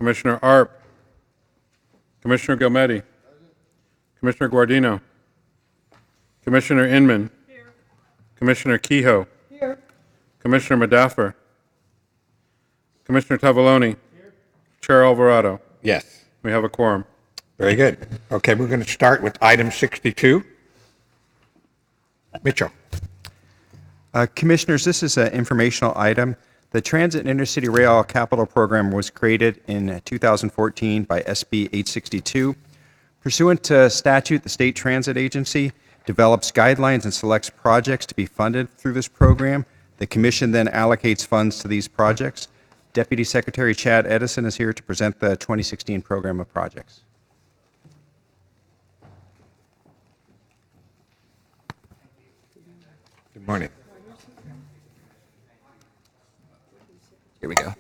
Commissioner Arp. Commissioner Galmetti. Commissioner Guardino. Commissioner Inman. Commissioner Kehoe. Commissioner Madaffer. Commissioner Tavaloni. Chair Alvarado. Yes. We have a quorum. Very good. Okay, we're going to start with item 62. Mitchell. Commissioners, this is an informational item. The Transit and Intercity Rail Capital Program was created in 2014 by SB 862. Pursuant to statute, the State Transit Agency develops guidelines and selects projects to be funded through this program. The Commission then allocates funds to these projects. Deputy Secretary Chad Edison is here to present the 2016 program of projects. Good morning. Here we go.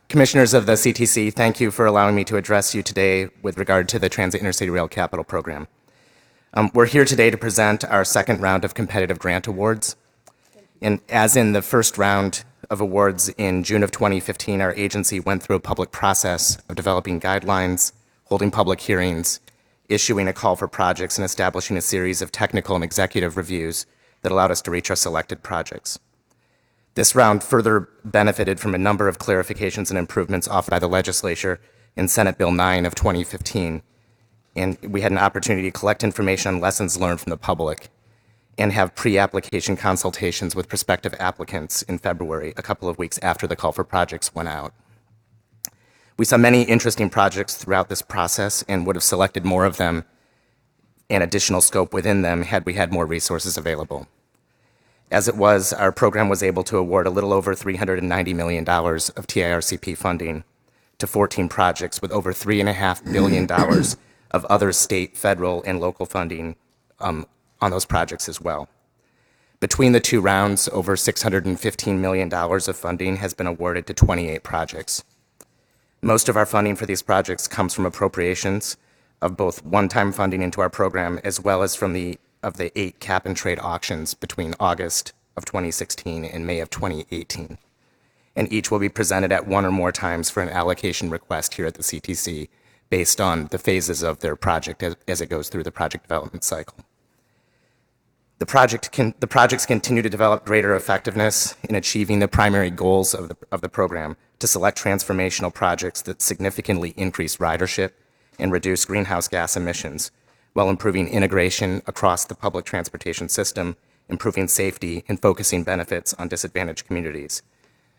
Commissioners of the CTC, thank you for allowing me to address you today with regard to the Transit Intercity Rail Capital Program. We're here today to present our second round of competitive grant awards. And as in the first round of awards in June of 2015, our agency went through a public process of developing guidelines, holding public hearings, issuing a call for projects, and establishing a series of technical and executive reviews that allowed us to reach our selected projects. This round further benefited from a number of clarifications and improvements offered by the legislature in Senate Bill 9 of 2015. And we had an opportunity to collect information on lessons learned from the public and have pre-application consultations with prospective applicants in February, a couple of weeks after the call for projects went out. We saw many interesting projects throughout this process and would have selected more of them and additional scope within them had we had more resources available. As it was, our program was able to award a little over $390 million of TIRCP funding to 14 projects with over $3.5 billion of other state, federal, and local funding on those projects as well. Between the two rounds, over $615 million of funding has been awarded to 28 projects. Most of our funding for these projects comes from appropriations of both one-time funding into our program as well as from the 8 cap-and-trade auctions between August of 2016 and May of 2018. And each will be presented at one or more times for an allocation request here at the CTC based on the phases of their project as it goes through the project development cycle. The projects continue to develop greater effectiveness in achieving the primary goals of the program to select transformational projects that significantly increase ridership and reduce greenhouse gas emissions, while improving integration across the public transportation system, improving safety, and focusing benefits on disadvantaged communities.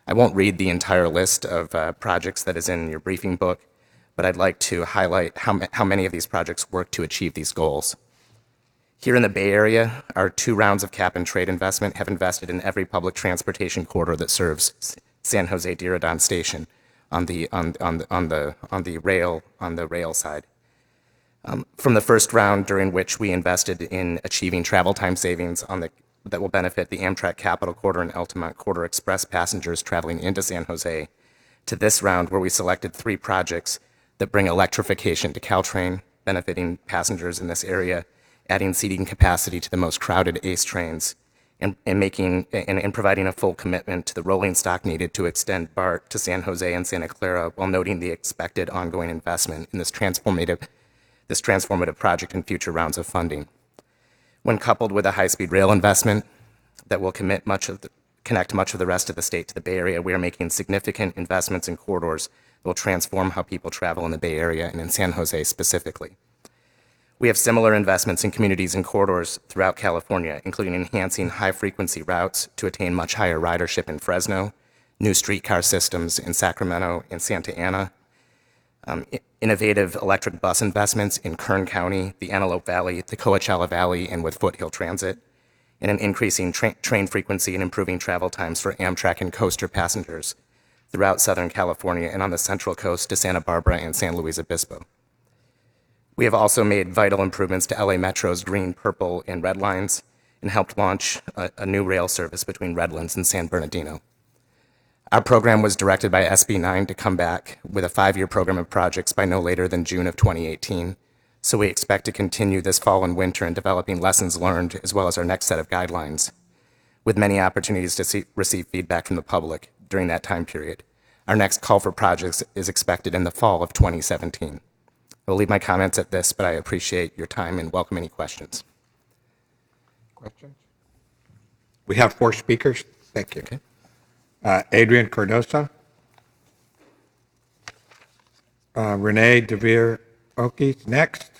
I won't read the entire list of projects that is in your briefing book, but I'd like to highlight how many of these projects work to achieve these goals. Here in the Bay Area, our 2 rounds of cap-and-trade investment have invested in every public transportation corridor that serves San Jose Diridon Station on the rail side. From the first round, during which we invested in achieving travel time savings that will benefit the Amtrak Capital Corridor and Altamont Corridor Express passengers traveling into San Jose, to this round where we selected 3 projects that bring electrification to Caltrain, benefiting passengers in this area, adding seating capacity to the most crowded ACE trains, and providing a full commitment to the rolling stock needed to extend BART to San Jose and Santa Clara, while noting the expected ongoing investment in this transformative project and future rounds of funding. When coupled with a high-speed rail investment that will connect much of the rest of the state to the Bay Area, we are making significant investments in corridors that will transform how people travel in the Bay Area and in San Jose specifically. We have similar investments in communities and corridors throughout California, including enhancing high-frequency routes to attain much higher ridership in Fresno, new streetcar systems in Sacramento and Santa Ana, innovative electric bus investments in Kern County, the Antelope Valley, the Coachella Valley, and with Foothill Transit, and an increasing train frequency and improving travel times for Amtrak and coaster passengers throughout Southern California and on the Central Coast to Santa Barbara and San Luis Obispo. We have also made vital improvements to LA Metro's green, purple, and red lines and helped launch a new rail service between Redlands and San Bernardino. Our program was directed by SB 9 to come back with a 5-year program of projects by no later than June of 2018, so we expect to continue this fall and winter in developing lessons learned as well as our next set of guidelines, with many opportunities to receive feedback from the public during that time period. Our next call for projects is expected in the fall of 2017. I will leave my comments at this, but I appreciate your time and welcome any questions. Questions? We have 4 speakers. Thank you. Adrian Cardoso, Renee DeVere Oki next,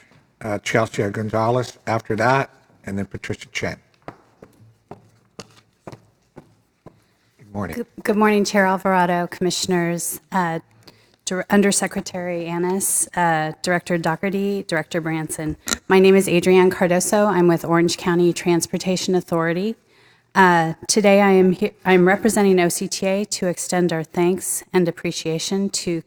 Chelsea Gonzalez after that, and then Patricia Chen. Good morning. Good morning, Chair Alvarado, Commissioners, Undersecretary Annis, Director Doherty, Director Branson. My name is Adrienne Cardoso. I'm with Orange County Transportation Authority. Today I'm representing OCTA to extend our thanks and appreciation to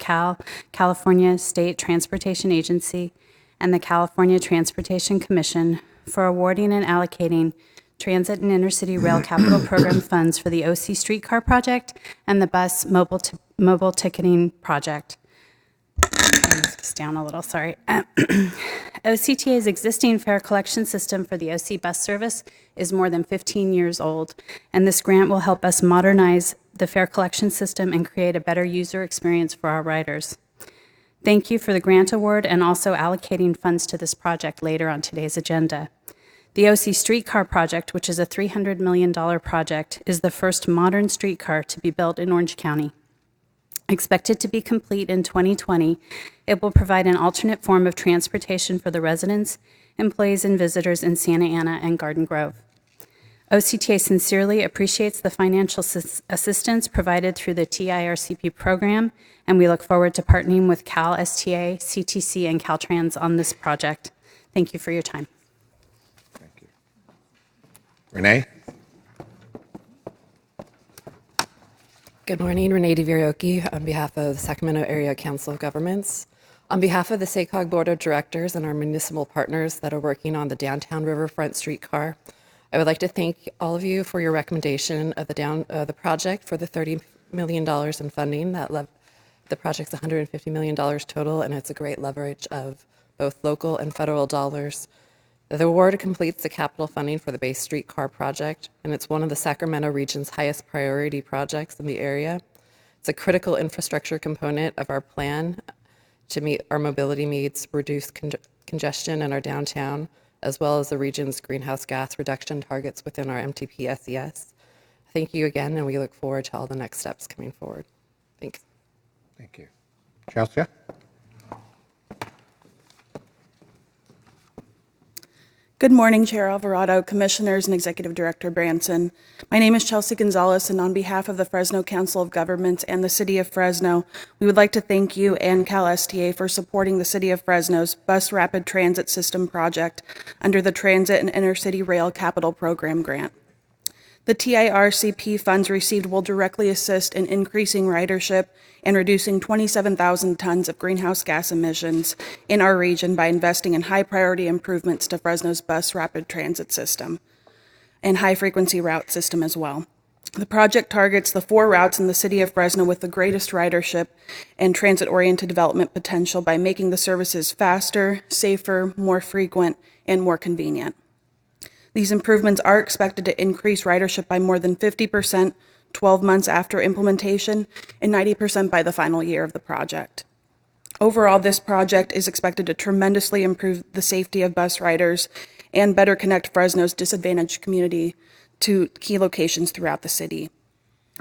California State Transportation Agency and the California Transportation Commission for awarding and allocating Transit and Intercity Rail Capital Program funds for the OC Streetcar Project and the Bus Mobile Ticketing Project. Turn this down a little, sorry. OCTA's existing fare collection system for the OC bus service is more than 15 years old, and this grant will help us modernize the fare collection system and create a better user experience for our riders. Thank you for the grant award and also allocating funds to this project later on today's agenda. The OC Streetcar Project, which is a $300 million project, is the first modern streetcar to be built in Orange County. Expected to be complete in 2020, it will provide an alternate form of transportation for the residents, employees, and visitors in Santa Ana and Garden Grove. OCTA sincerely appreciates the financial assistance provided through the TIRCP program, and we look forward to partnering with Cal STA, CTC, and Caltrans on this project. Thank you for your time. Thank you. Renee? Good morning, Renee DeVere on behalf of the Sacramento Area Council of Governments. On behalf of the SACOG Board of Directors and our municipal partners that are working on the downtown riverfront streetcar, I would like to thank all of you for your recommendation of the project for the $30 million in funding. The project's $150 million total, and it's a great leverage of both local and federal dollars. The award completes the capital funding for the Base Streetcar project, and it's one of the Sacramento region's highest priority projects in the area. It's a critical infrastructure component of our plan to meet our mobility needs, reduce congestion in our downtown, as well as the region's greenhouse gas reduction targets within our MTP SES. Thank you again, and we look forward to all the next steps coming forward. Thanks. Thank you. Chelsea? Good morning, Chair Alvarado, Commissioners, and Executive Director Branson. My name is Chelsea Gonzalez, and on behalf of the Fresno Council of Governments and the City of Fresno, we would like to thank you and Cal STA for supporting the City of Fresno's Bus Rapid Transit System project under the Transit and Intercity Rail Capital Program grant. The TIRCP funds received will directly assist in increasing ridership and reducing 27,000 tons of greenhouse gas emissions in our region by investing in high-priority improvements to Fresno's bus rapid transit system and high-frequency route system as well. The project targets the 4 routes in the city of Fresno with the greatest ridership and transit-oriented development potential by making the services faster, safer, more frequent, and more convenient. These improvements are expected to increase ridership by more than 50% 12 months after implementation and 90% by the final year of the project. Overall, this project is expected to tremendously improve the safety of bus riders and better connect Fresno's disadvantaged community to key locations throughout the city.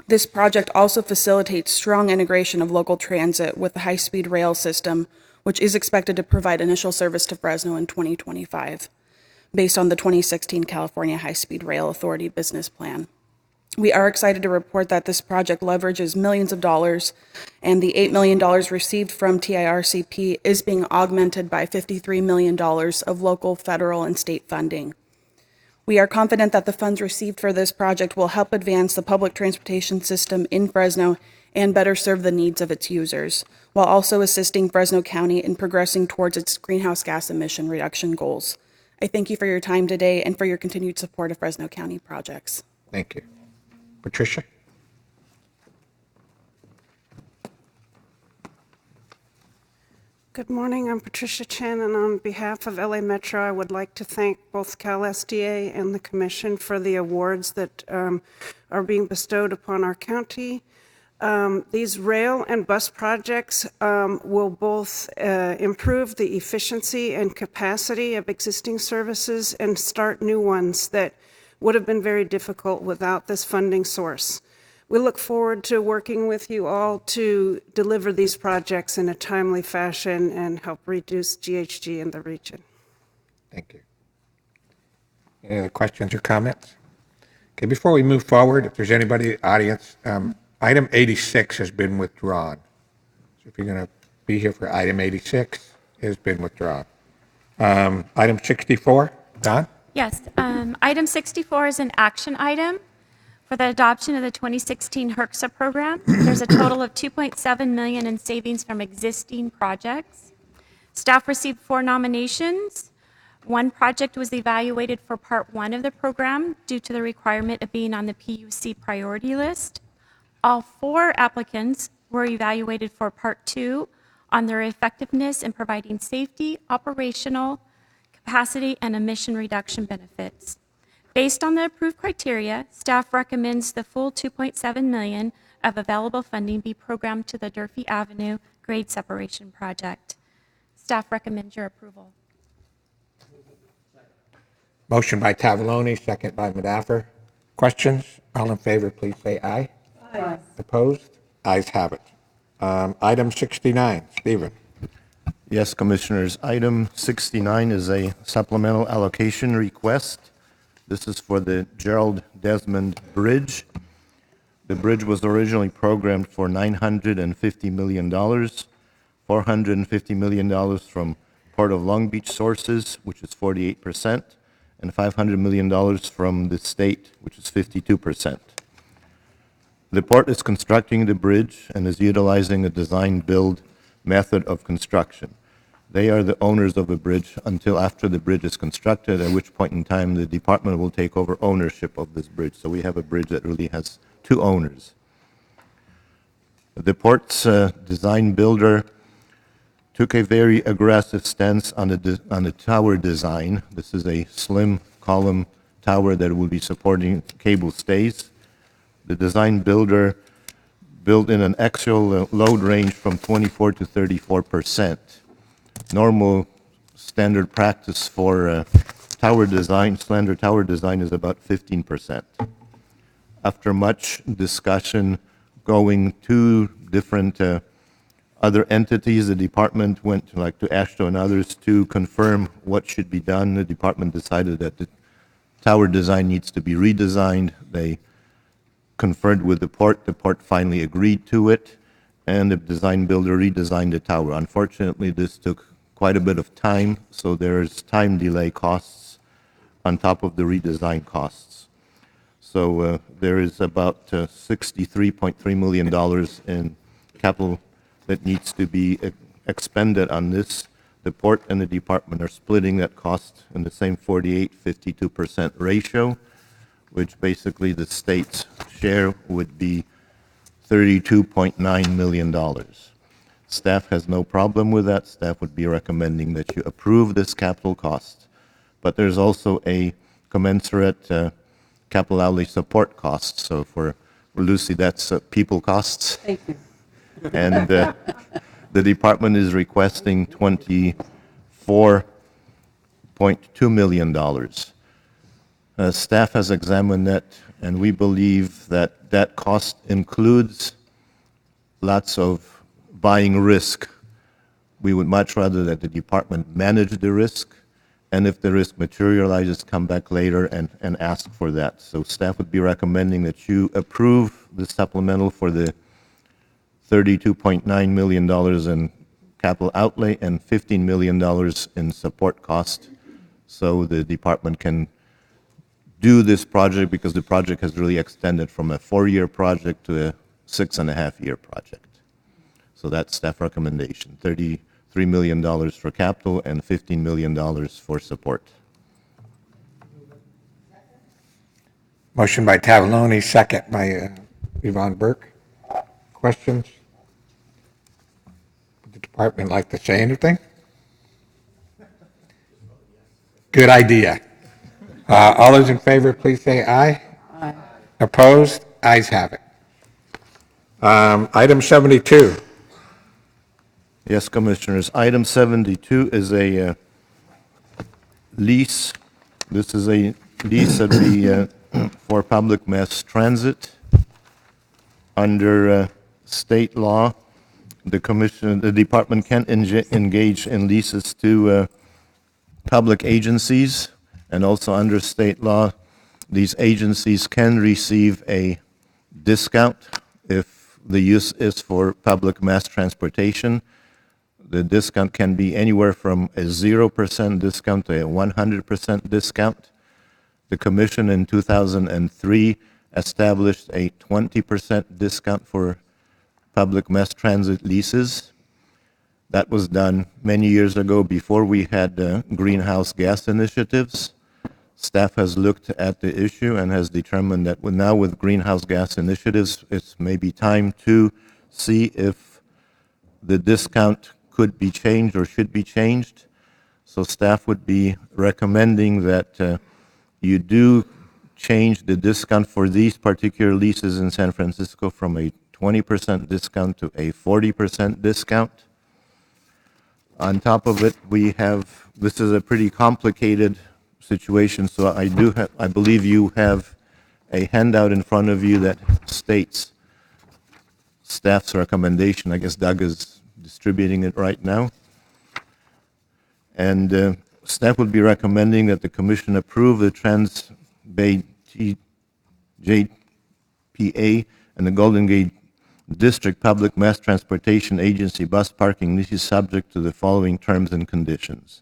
This project also facilitates strong integration of local transit with the high-speed rail system, which is expected to provide initial service to Fresno in 2025. Based on the 2016 California High-Speed Rail Authority business plan. We are excited to report that this project leverages millions of dollars, and the $8 million received from TIRCP is being augmented by $53 million of local, federal, and state funding. We are confident that the funds received for this project will help advance the public transportation system in Fresno and better serve the needs of its users, while also assisting Fresno County in progressing towards its greenhouse gas emission reduction goals. I thank you for your time today and for your continued support of Fresno County projects. Thank you. Patricia? Good morning. I'm Patricia Chen, and on behalf of LA Metro, I would like to thank both Cal STA and the Commission for the awards that are being bestowed upon our county. These rail and bus projects will both improve the efficiency and capacity of existing services and start new ones that would have been very difficult without this funding source. We look forward to working with you all to deliver these projects in a timely fashion and help reduce GHG in the region. Thank you. Any other questions or comments? Okay, before we move forward, if there's anybody in the audience, item 86 has been withdrawn. So if you're going to be here for item 86, it has been withdrawn. Item 64, Don? Yes, item 64 is an action item for the adoption of the 2016 HRCSA program. There's a total of $2.7 million in savings from existing projects. Staff received 4 nominations. One project was evaluated for Part 1 of the program due to the requirement of being on the PUC priority list. All 4 applicants were evaluated for Part 2 on their effectiveness in providing safety, operational, capacity, and emission reduction benefits. Based on the approved criteria, staff recommends the full $2.7 million of available funding be programmed to the Durfee Avenue grade separation project. Staff recommends your approval. Motion by Tavaloni, second by Madaffer. Questions? All in favor, please say aye. Aye. Opposed? Ayes have it. Item 69, Stephen. Yes, Commissioners. Item 69 is a supplemental allocation request. This is for the Gerald Desmond Bridge. The bridge was originally programmed for $950 million, $450 million from Port of Long Beach sources, which is 48%, and $500 million from the state, which is 52%. The port is constructing the bridge and is utilizing a design-build method of construction. They are the owners of the bridge until after the bridge is constructed, at which point in time the department will take over ownership of this bridge. So we have a bridge that really has 2 owners. The port's design builder took a very aggressive stance on the tower design. This is a slim column tower that will be supporting cable stays. The design builder built in an actual load range from 24 to 34%. Normal standard practice for tower design, slender tower design, is about 15%. After much discussion going to different other entities, the department went to AASHTO and others to confirm what should be done. The department decided that the tower design needs to be redesigned. They conferred with the port finally agreed to it, and the design builder redesigned the tower. Unfortunately, this took quite a bit of time, so there's time delay costs on top of the redesign costs. So there is about $63.3 million in capital that needs to be expended on this. The port and the department are splitting that cost in the same 48-52% ratio, which basically the state's share would be $32.9 million. Staff has no problem with that. Staff would be recommending that you approve this capital cost. But there's also a commensurate capital outlay support cost. So for Lucy, that's people costs. Thank you. And the department is requesting $24.2 million. Staff has examined that, and we believe that that cost includes lots of buying risk. We would much rather that the department manage the risk, and if the risk materializes, come back later and ask for that. So staff would be recommending that you approve the supplemental for the $32.9 million in capital outlay and $15 million in support cost, so the department can do this project, because the project has really extended from a 4-year project to a 6.5-year project. So that's staff recommendation, $33 million for capital and $15 million for support. Motion by Tavaloni, second by Yvonne Burke. Questions? Would the department like to say anything? Good idea. All those in favor, please say aye. Aye. Opposed? Ayes have it. Item 72. Yes, Commissioners. Item 72 is a lease. This is a lease that we, for public mass transit. Under state law, the department can engage in leases to public agencies, and also under state law, these agencies can receive a discount if the use is for public mass transportation. The discount can be anywhere from a 0% discount to a 100% discount. The commission in 2003 established a 20% discount for public mass transit leases. That was done many years ago before we had greenhouse gas initiatives. Staff has looked at the issue and has determined that now with greenhouse gas initiatives, it's maybe time to see if the discount could be changed or should be changed. So staff would be recommending that you do change the discount for these particular leases in San Francisco from a 20% discount to a 40% discount. On top of it, this is a pretty complicated situation, so I believe you have a handout in front of you that states staff's recommendation. I guess Doug is distributing it right now. And staff would be recommending that the commission approve the Trans-Bay JPA and the Golden Gate District Public Mass Transportation Agency bus parking leases subject to the following terms and conditions.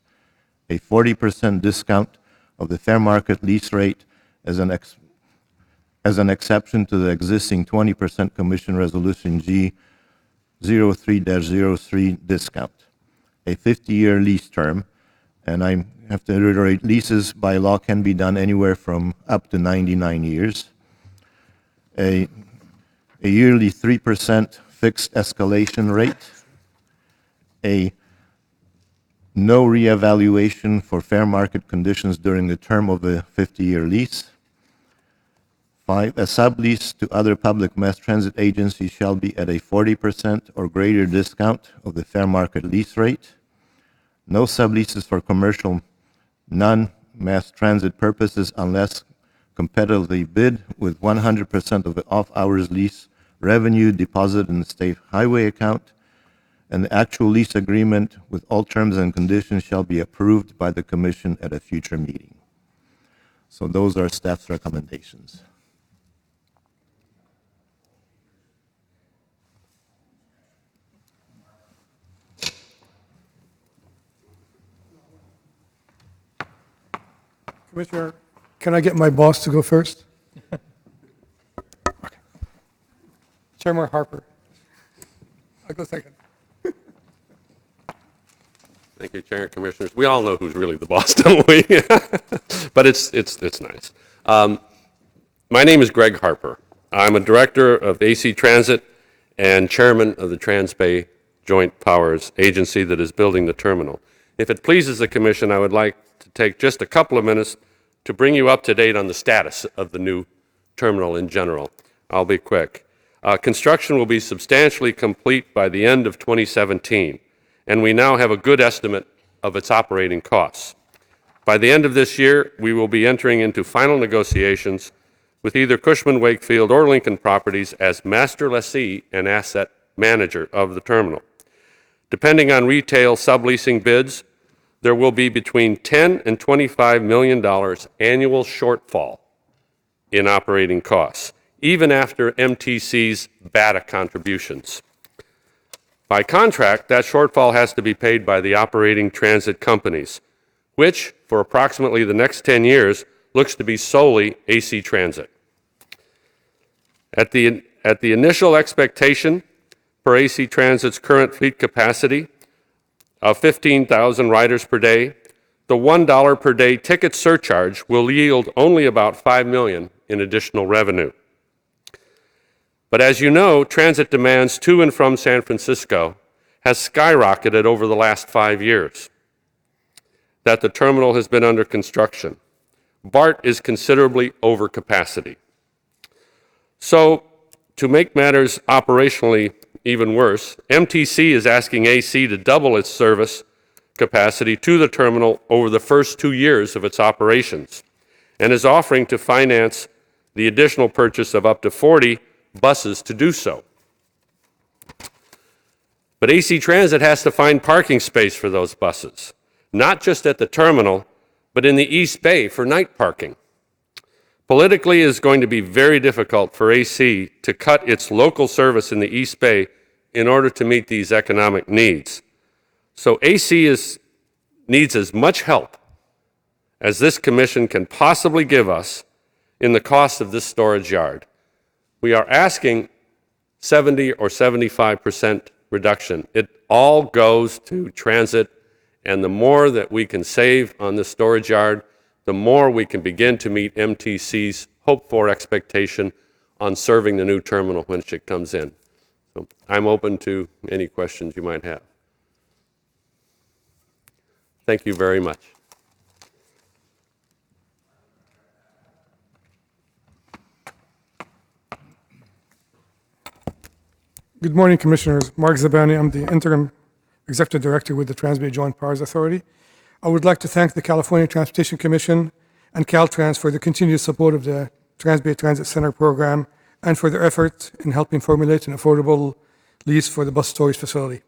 A 40% discount of the fair market lease rate as an exception to the existing 20% Commission Resolution G 03-03 discount. A 50-year lease term, and I have to reiterate, leases by law can be done anywhere from up to 99 years. A yearly 3% fixed escalation rate, a no reevaluation for fair market conditions during the term of a 50-year lease. 5, a sublease to other public mass transit agencies shall be at a 40% or greater discount of the fair market lease rate. No subleases for commercial non-mass transit purposes unless competitively bid, with 100% of the off-hours lease revenue deposited in the state highway account, and the actual lease agreement with all terms and conditions shall be approved by the commission at a future meeting. So those are staff's recommendations. Commissioner, can I get my boss to go first? Okay. Chairman Harper. I'll go second. Thank you, Chair and Commissioners. We all know who's really the boss, don't we? But it's nice. My name is Greg Harper. I'm a director of AC Transit and chairman of the Trans-Bay Joint Powers Agency that is building the terminal. If it pleases the Commission, I would like to take just a couple of minutes to bring you up to date on the status of the new terminal in general. I'll be quick. Construction will be substantially complete by the end of 2017, and we now have a good estimate of its operating costs. By the end of this year, we will be entering into final negotiations with either Cushman Wakefield or Lincoln Properties as master lessee and asset manager of the terminal. Depending on retail subleasing bids, there will be between $10 and $25 million annual shortfall in operating costs, even after MTC's BATA contributions. By contract, that shortfall has to be paid by the operating transit companies, which, for approximately the next 10 years, looks to be solely AC Transit. At the initial expectation for AC Transit's current fleet capacity of 15,000 riders per day, the $1 per day ticket surcharge will yield only about $5 million in additional revenue. But as you know, transit demands to and from San Francisco has skyrocketed over the last 5 years that the terminal has been under construction. BART is considerably over capacity. So, to make matters operationally even worse, MTC is asking AC to double its service capacity to the terminal over the first 2 years of its operations, and is offering to finance the additional purchase of up to 40 buses to do so. But AC Transit has to find parking space for those buses, not just at the terminal, but in the East Bay for night parking. Politically, it is going to be very difficult for AC to cut its local service in the East Bay in order to meet these economic needs. So AC needs as much help as this commission can possibly give us in the cost of this storage yard. We are asking 70 or 75% reduction. It all goes to transit, and the more that we can save on the storage yard, the more we can begin to meet MTC's hoped-for expectation on serving the new terminal when it comes in. So I'm open to any questions you might have. Thank you very much. Good morning, Commissioners. Mark Zabani. I'm the Interim Executive Director with the Trans-Bay Joint Powers Authority. I would like to thank the California Transportation Commission and Caltrans for the continued support of the Trans-Bay Transit Center program and for their effort in helping formulate an affordable lease for the bus storage facility.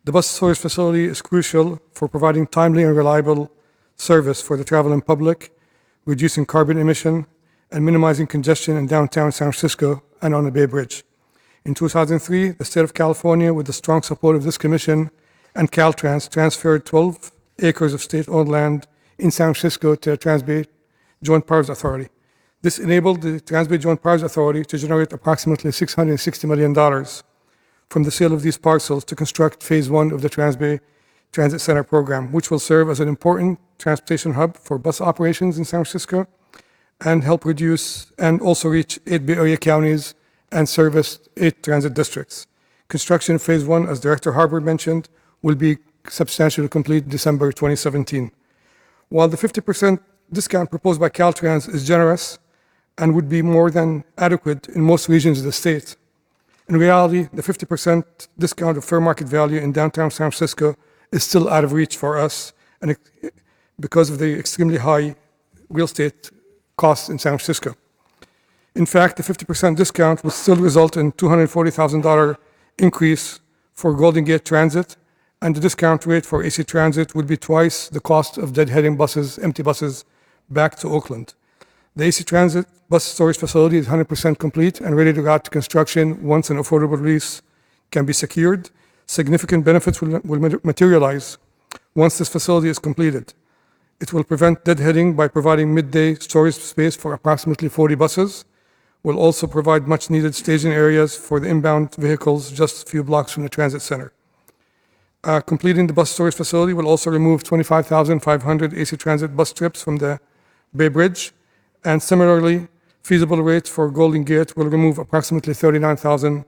The bus storage facility is crucial for providing timely and reliable service for the traveling public, reducing carbon emission, and minimizing congestion in downtown San Francisco and on the Bay Bridge. In 2003, the state of California, with the strong support of this commission and Caltrans, transferred 12 acres of state-owned land in San Francisco to the Trans-Bay Joint Powers Authority. This enabled the Trans-Bay Joint Powers Authority to generate approximately $660 million from the sale of these parcels to construct Phase 1 of the Trans-Bay Transit Center program, which will serve as an important transportation hub for bus operations in San Francisco and help reduce and also reach 8 Bay Area counties and service 8 transit districts. Construction of Phase 1, as Director Harper mentioned, will be substantially complete December 2017. While the 50% discount proposed by Caltrans is generous and would be more than adequate in most regions of the state, in reality, the 50% discount of fair market value in downtown San Francisco is still out of reach for us and because of the extremely high real estate costs in San Francisco. In fact, the 50% discount would still result in $240,000 increase for Golden Gate Transit, and the discount rate for AC Transit would be twice the cost of deadheading buses, empty buses, back to Oakland. The AC Transit bus storage facility is 100% complete and ready to go out to construction once an affordable lease can be secured. Significant benefits will materialize once this facility is completed. It will prevent deadheading by providing midday storage space for approximately 40 buses. Will also provide much-needed staging areas for the inbound vehicles just a few blocks from the transit center. Completing the bus storage facility will also remove 25,500 AC Transit bus trips from the Bay Bridge, and similarly, feasible rates for Golden Gate will remove approximately 39,000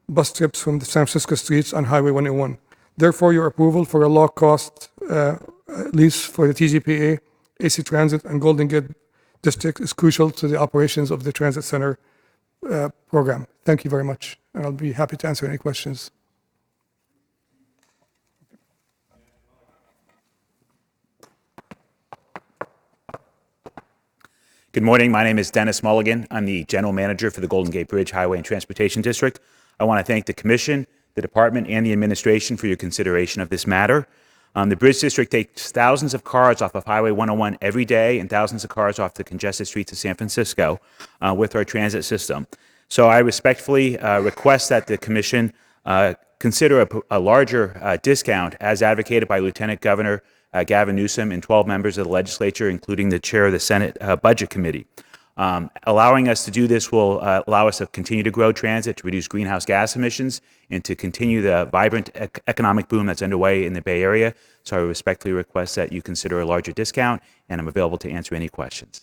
bus trips from the San Francisco streets on Highway 101. Therefore, your approval for a low-cost lease for the TGPA, AC Transit, and Golden Gate District is crucial to the operations of the Transit Center program. Thank you very much, and I'll be happy to answer any questions. Good morning. My name is Dennis Mulligan. I'm the General Manager for the Golden Gate Bridge Highway and Transportation District. I want to thank the Commission, the Department, and the Administration for your consideration of this matter. The Bridge District takes thousands of cars off of Highway 101 every day and thousands of cars off the congested streets of San Francisco with our transit system. So I respectfully request that the Commission consider a larger discount as advocated by Lieutenant Governor Gavin Newsom and 12 members of the legislature, including the chair of the Senate Budget Committee. Allowing us to do this will allow us to continue to grow transit, to reduce greenhouse gas emissions, and to continue the vibrant economic boom that's underway in the Bay Area. So I respectfully request that you consider a larger discount, and I'm available to answer any questions.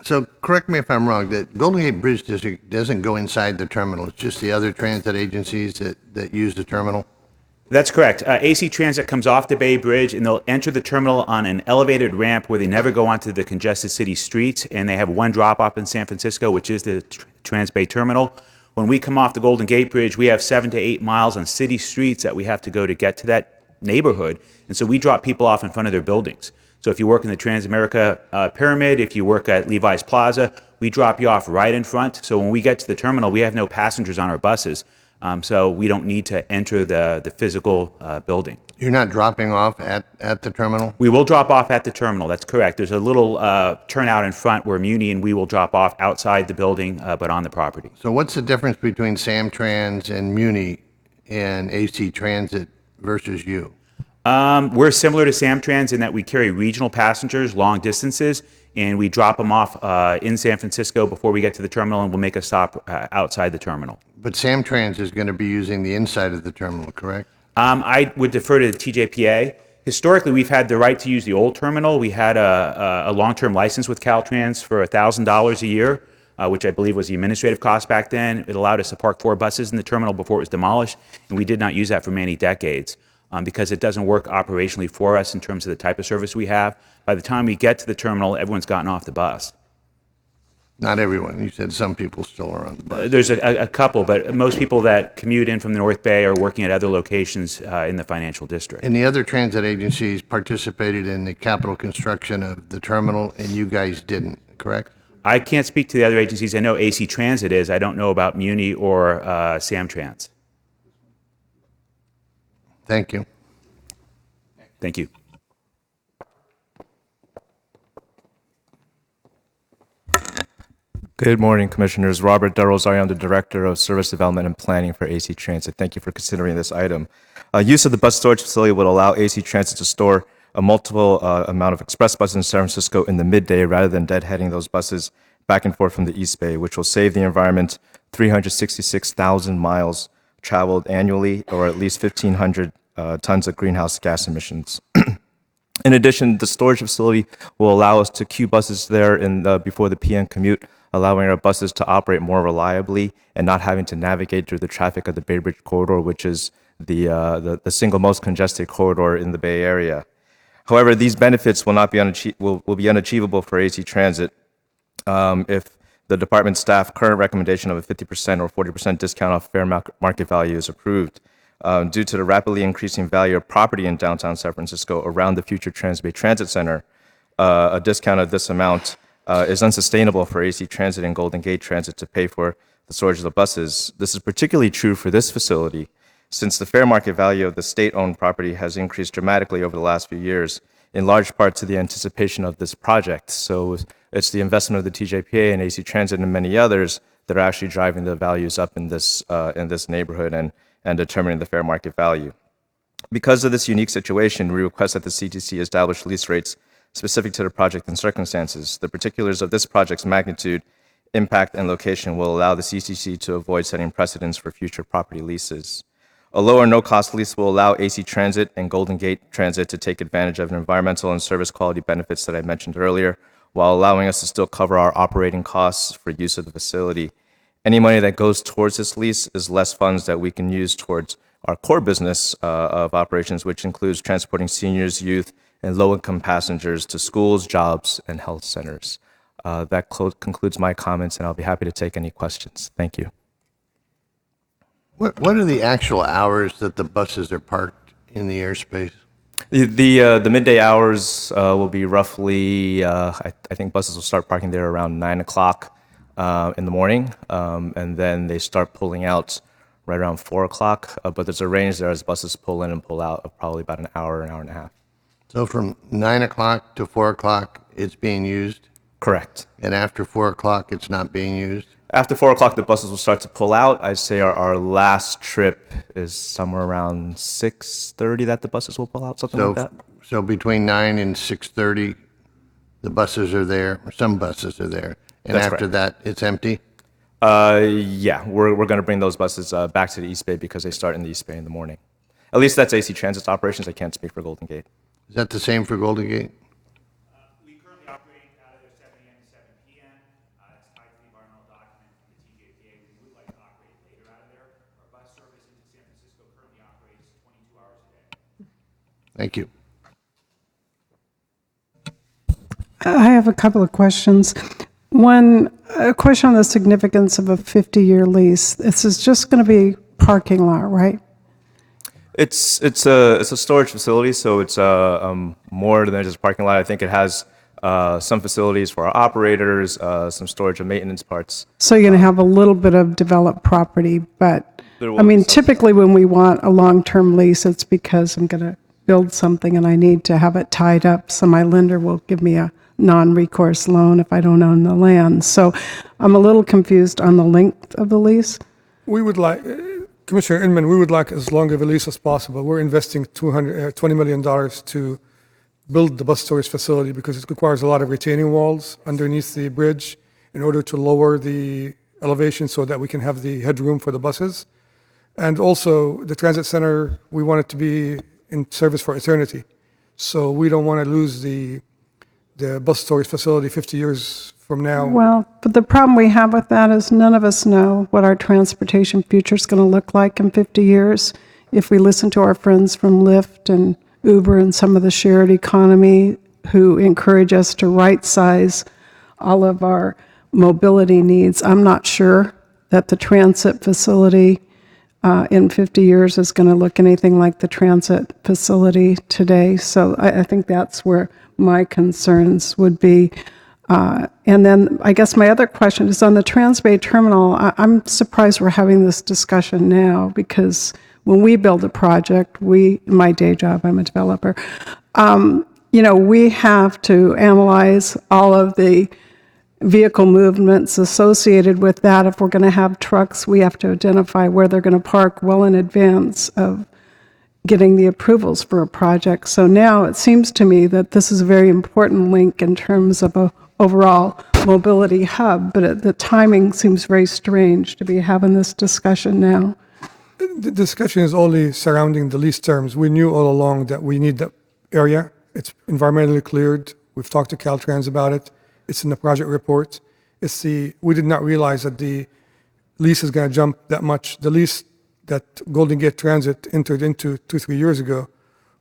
So correct me if I'm wrong, that Golden Gate Bridge District doesn't go inside the terminal. It's just the other transit agencies that use the terminal? That's correct. AC Transit comes off the Bay Bridge and they'll enter the terminal on an elevated ramp where they never go onto the congested city streets, and they have one drop off in San Francisco, which is the Trans-Bay Terminal. When we come off the Golden Gate Bridge, we have 7 to 8 miles on city streets that we have to go to get to that neighborhood, and so we drop people off in front of their buildings. So if you work in the Transamerica Pyramid, if you work at Levi's Plaza, we drop you off right in front. So when we get to the terminal, we have no passengers on our buses. So we don't need to enter the physical building. You're not dropping off at the terminal? We will drop off at the terminal. That's correct. There's a little turnout in front where Muni and we will drop off outside the building, but on the property. So what's the difference between Samtrans and Muni and AC Transit versus you? We're similar to Samtrans in that we carry regional passengers long distances, and we drop them off in San Francisco before we get to the terminal, and we'll make a stop outside the terminal. But Samtrans is going to be using the inside of the terminal, correct? I would defer to the TJPA. Historically, we've had the right to use the old terminal. We had a long-term license with Caltrans for $1,000 a year, which I believe was the administrative cost back then. It allowed us to park 4 buses in the terminal before it was demolished, and we did not use that for many decades because it doesn't work operationally for us in terms of the type of service we have. By the time we get to the terminal, everyone's gotten off the bus. Not everyone. You said some people still are on the bus. There's a couple, but most people that commute in from the North Bay are working at other locations in the financial district. And the other transit agencies participated in the capital construction of the terminal, and you guys didn't, correct? I can't speak to the other agencies. I know AC Transit is. I don't know about Muni or Samtrans. Thank you. Thank you. Good morning, Commissioners. Robert Darrozari, I'm the Director of Service Development and Planning for AC Transit. Thank you for considering this item. Use of the bus storage facility would allow AC Transit to store a multiple amount of express buses in San Francisco in the midday rather than deadheading those buses back and forth from the East Bay, which will save the environment 366,000 miles traveled annually, or at least 1,500 tons of greenhouse gas emissions. In addition, the storage facility will allow us to queue buses there before the PM commute, allowing our buses to operate more reliably and not having to navigate through the traffic of the Bay Bridge corridor, which is the single most congested corridor in the Bay Area. However, these benefits will be unachievable for AC Transit if the department staff current recommendation of a 50% or 40% discount off fair market value is approved. Due to the rapidly increasing value of property in downtown San Francisco around the future Trans-Bay Transit Center, a discount of this amount is unsustainable for AC Transit and Golden Gate Transit to pay for the storage of the buses. This is particularly true for this facility, since the fair market value of the state-owned property has increased dramatically over the last few years, in large part to the anticipation of this project. So it's the investment of the TJPA and AC Transit and many others that are actually driving the values up in this neighborhood and determining the fair market value. Because of this unique situation, we request that the CTC establish lease rates specific to the project and circumstances. The particulars of this project's magnitude, impact, and location will allow the CTC to avoid setting precedents for future property leases. A low or no-cost lease will allow AC Transit and Golden Gate Transit to take advantage of environmental and service quality benefits that I mentioned earlier, while allowing us to still cover our operating costs for use of the facility. Any money that goes towards this lease is less funds that we can use towards our core business of operations, which includes transporting seniors, youth, and low-income passengers to schools, jobs, and health centers. That concludes my comments, and I'll be happy to take any questions. Thank you. What are the actual hours that the buses are parked in the airspace? The midday hours will be roughly, I think buses will start parking there around 9 o'clock in the morning, and then they start pulling out right around 4 o'clock. But there's a range there as buses pull in and pull out of probably about an hour and a half. So from 9 o'clock to 4 o'clock, it's being used? Correct. And after 4 o'clock, it's not being used? After 4 o'clock, the buses will start to pull out. I'd say our last trip is somewhere around 6:30 that the buses will pull out, something like that. So between 9 and 6:30, the buses are there, or some buses are there. And That's after correct. that, it's empty? Yeah, we're going to bring those buses back to the East Bay because they start in the East Bay in the morning. At least that's AC Transit's operations. I can't speak for Golden Gate. Is that the same for Golden Gate? We currently operate out of 7 a.m. to 7 p.m. That's tied to the environmental document from the TJPA. We would like to operate later out of there. Our bus service into San Francisco currently operates 22 hours Thank you. I have a couple of questions. One, a question on the significance of a 50-year lease. This is just going to be parking lot, right? It's a storage facility, so it's more than just a parking lot. I think it has some facilities for our operators, some storage and maintenance parts. So you're going to have a little bit of developed property, but There will I be mean, some. typically when we want a long-term lease, it's because I'm going to build something and I need to have it tied up, so my lender will give me a non-recourse loan if I don't own the land. So I'm a little confused on the length of the lease. We would like, Commissioner Inman, we would like as long of a lease as possible. We're investing $20 million to build the bus storage facility because it requires a lot of retaining walls underneath the bridge in order to lower the elevation so that we can have the headroom for the buses. And also, the transit center, we want it to be in service for eternity. So we don't want to lose the bus storage facility 50 years from now. Well, but the problem we have with that is none of us know what our transportation future is going to look like in 50 years. If we listen to our friends from Lyft and Uber and some of the shared economy who encourage us to right-size all of our mobility needs, I'm not sure that the transit facility in 50 years is going to look anything like the transit facility today. So I think that's where my concerns would be. And then I guess my other question is on the Transbay Terminal. I'm surprised we're having this discussion now because when we build a project, my day job, I'm a developer, we have to analyze all of the vehicle movements associated with that. If we're going to have trucks, we have to identify where they're going to park well in advance of getting the approvals for a project. So now it seems to me that this is a very important link in terms of a overall mobility hub, but the timing seems very strange to be having this discussion now. The discussion is only surrounding the lease terms. We knew all along that we need that area. It's environmentally cleared. We've talked to Caltrans about it. It's in the project report. We did not realize that the lease is going to jump that much. The lease that Golden Gate Transit entered into 2-3 years ago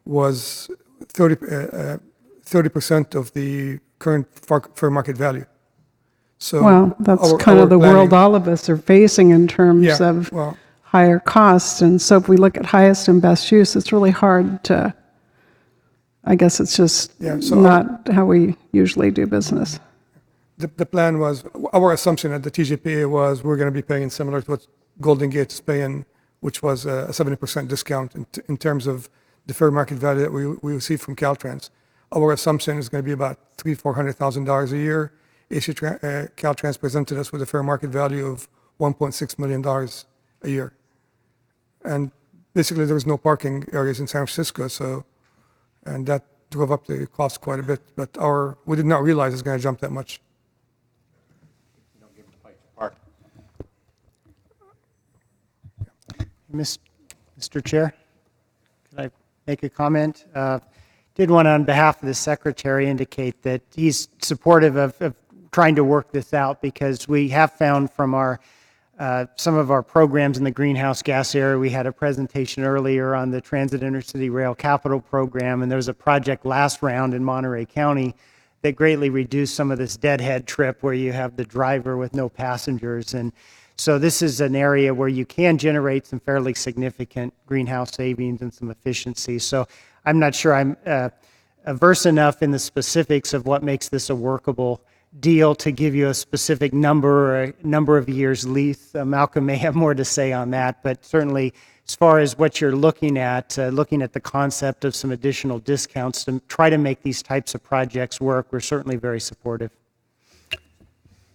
was 30% of the current fair market value. So Well, that's kind of the world all of us are facing in terms of higher costs. And so if we look at highest and best use, it's really hard to, I guess it's just not how we usually do business. The plan was, our assumption at the TGPA was we're going to be paying similar to what Golden Gate is paying, which was a 70% discount in terms of the fair market value that we received from Caltrans. Our assumption is going to be about $300,000-$400,000 a year. Caltrans presented us with a fair market value of $1.6 million a year. And basically there was no parking areas in San Francisco, and that drove up the cost quite a bit. But we did not realize it's going to jump that much. Mr. Chair, could I make a comment? Did want to, on behalf of the Secretary, indicate that he's supportive of trying to work this out because we have found from some of our programs in the greenhouse gas area, we had a presentation earlier on the Transit Intercity Rail Capital Program, and there was a project last round in Monterey County that greatly reduced some of this deadhead trip where you have the driver with no passengers. And so this is an area where you can generate some fairly significant greenhouse savings and some efficiency. So I'm not sure I'm averse enough in the specifics of what makes this a workable deal to give you a specific number or a number of years lease. Malcolm may have more to say on that, but certainly as far as what you're looking at the concept of some additional discounts to try to make these types of projects work, we're certainly very supportive.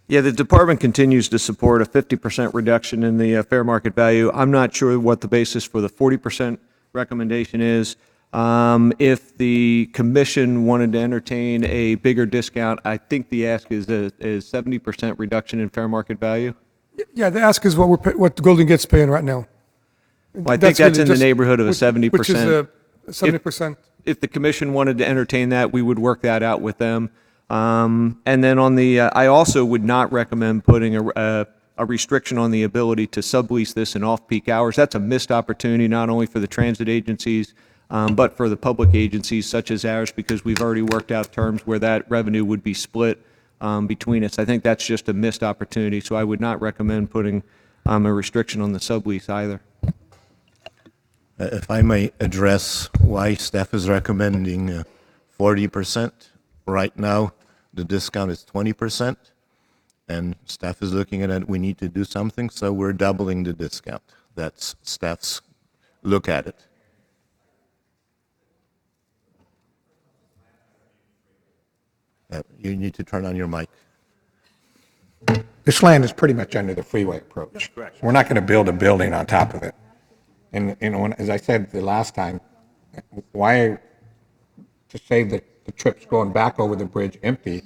Yeah, the department continues to support a 50% reduction in the fair market value. I'm not sure what the basis for the 40% recommendation is. If the commission wanted to entertain a bigger discount, I think the ask is a 70% reduction in fair market value. Yeah, the ask is what Golden Gate's paying right now. Well, I think that's in the neighborhood of a 70%. Which is 70%. If the commission wanted to entertain that, we would work that out with them. And then on the, I also would not recommend putting a restriction on the ability to sublease this in off-peak hours. That's a missed opportunity not only for the transit agencies, but for the public agencies such as ours, because we've already worked out terms where that revenue would be split between us. I think that's just a missed opportunity, so I would not recommend putting a restriction on the sublease either. If I may address why staff is recommending 40%. Right now, the discount is 20%, and staff is looking at it, we need to do something, so we're doubling the discount. That's staff's look at it. You need to turn on your mic. This land is pretty much under the freeway approach. correct. We're not going to build a building on top of it. And, as I said the last time, why, to save the trips going back over the bridge empty,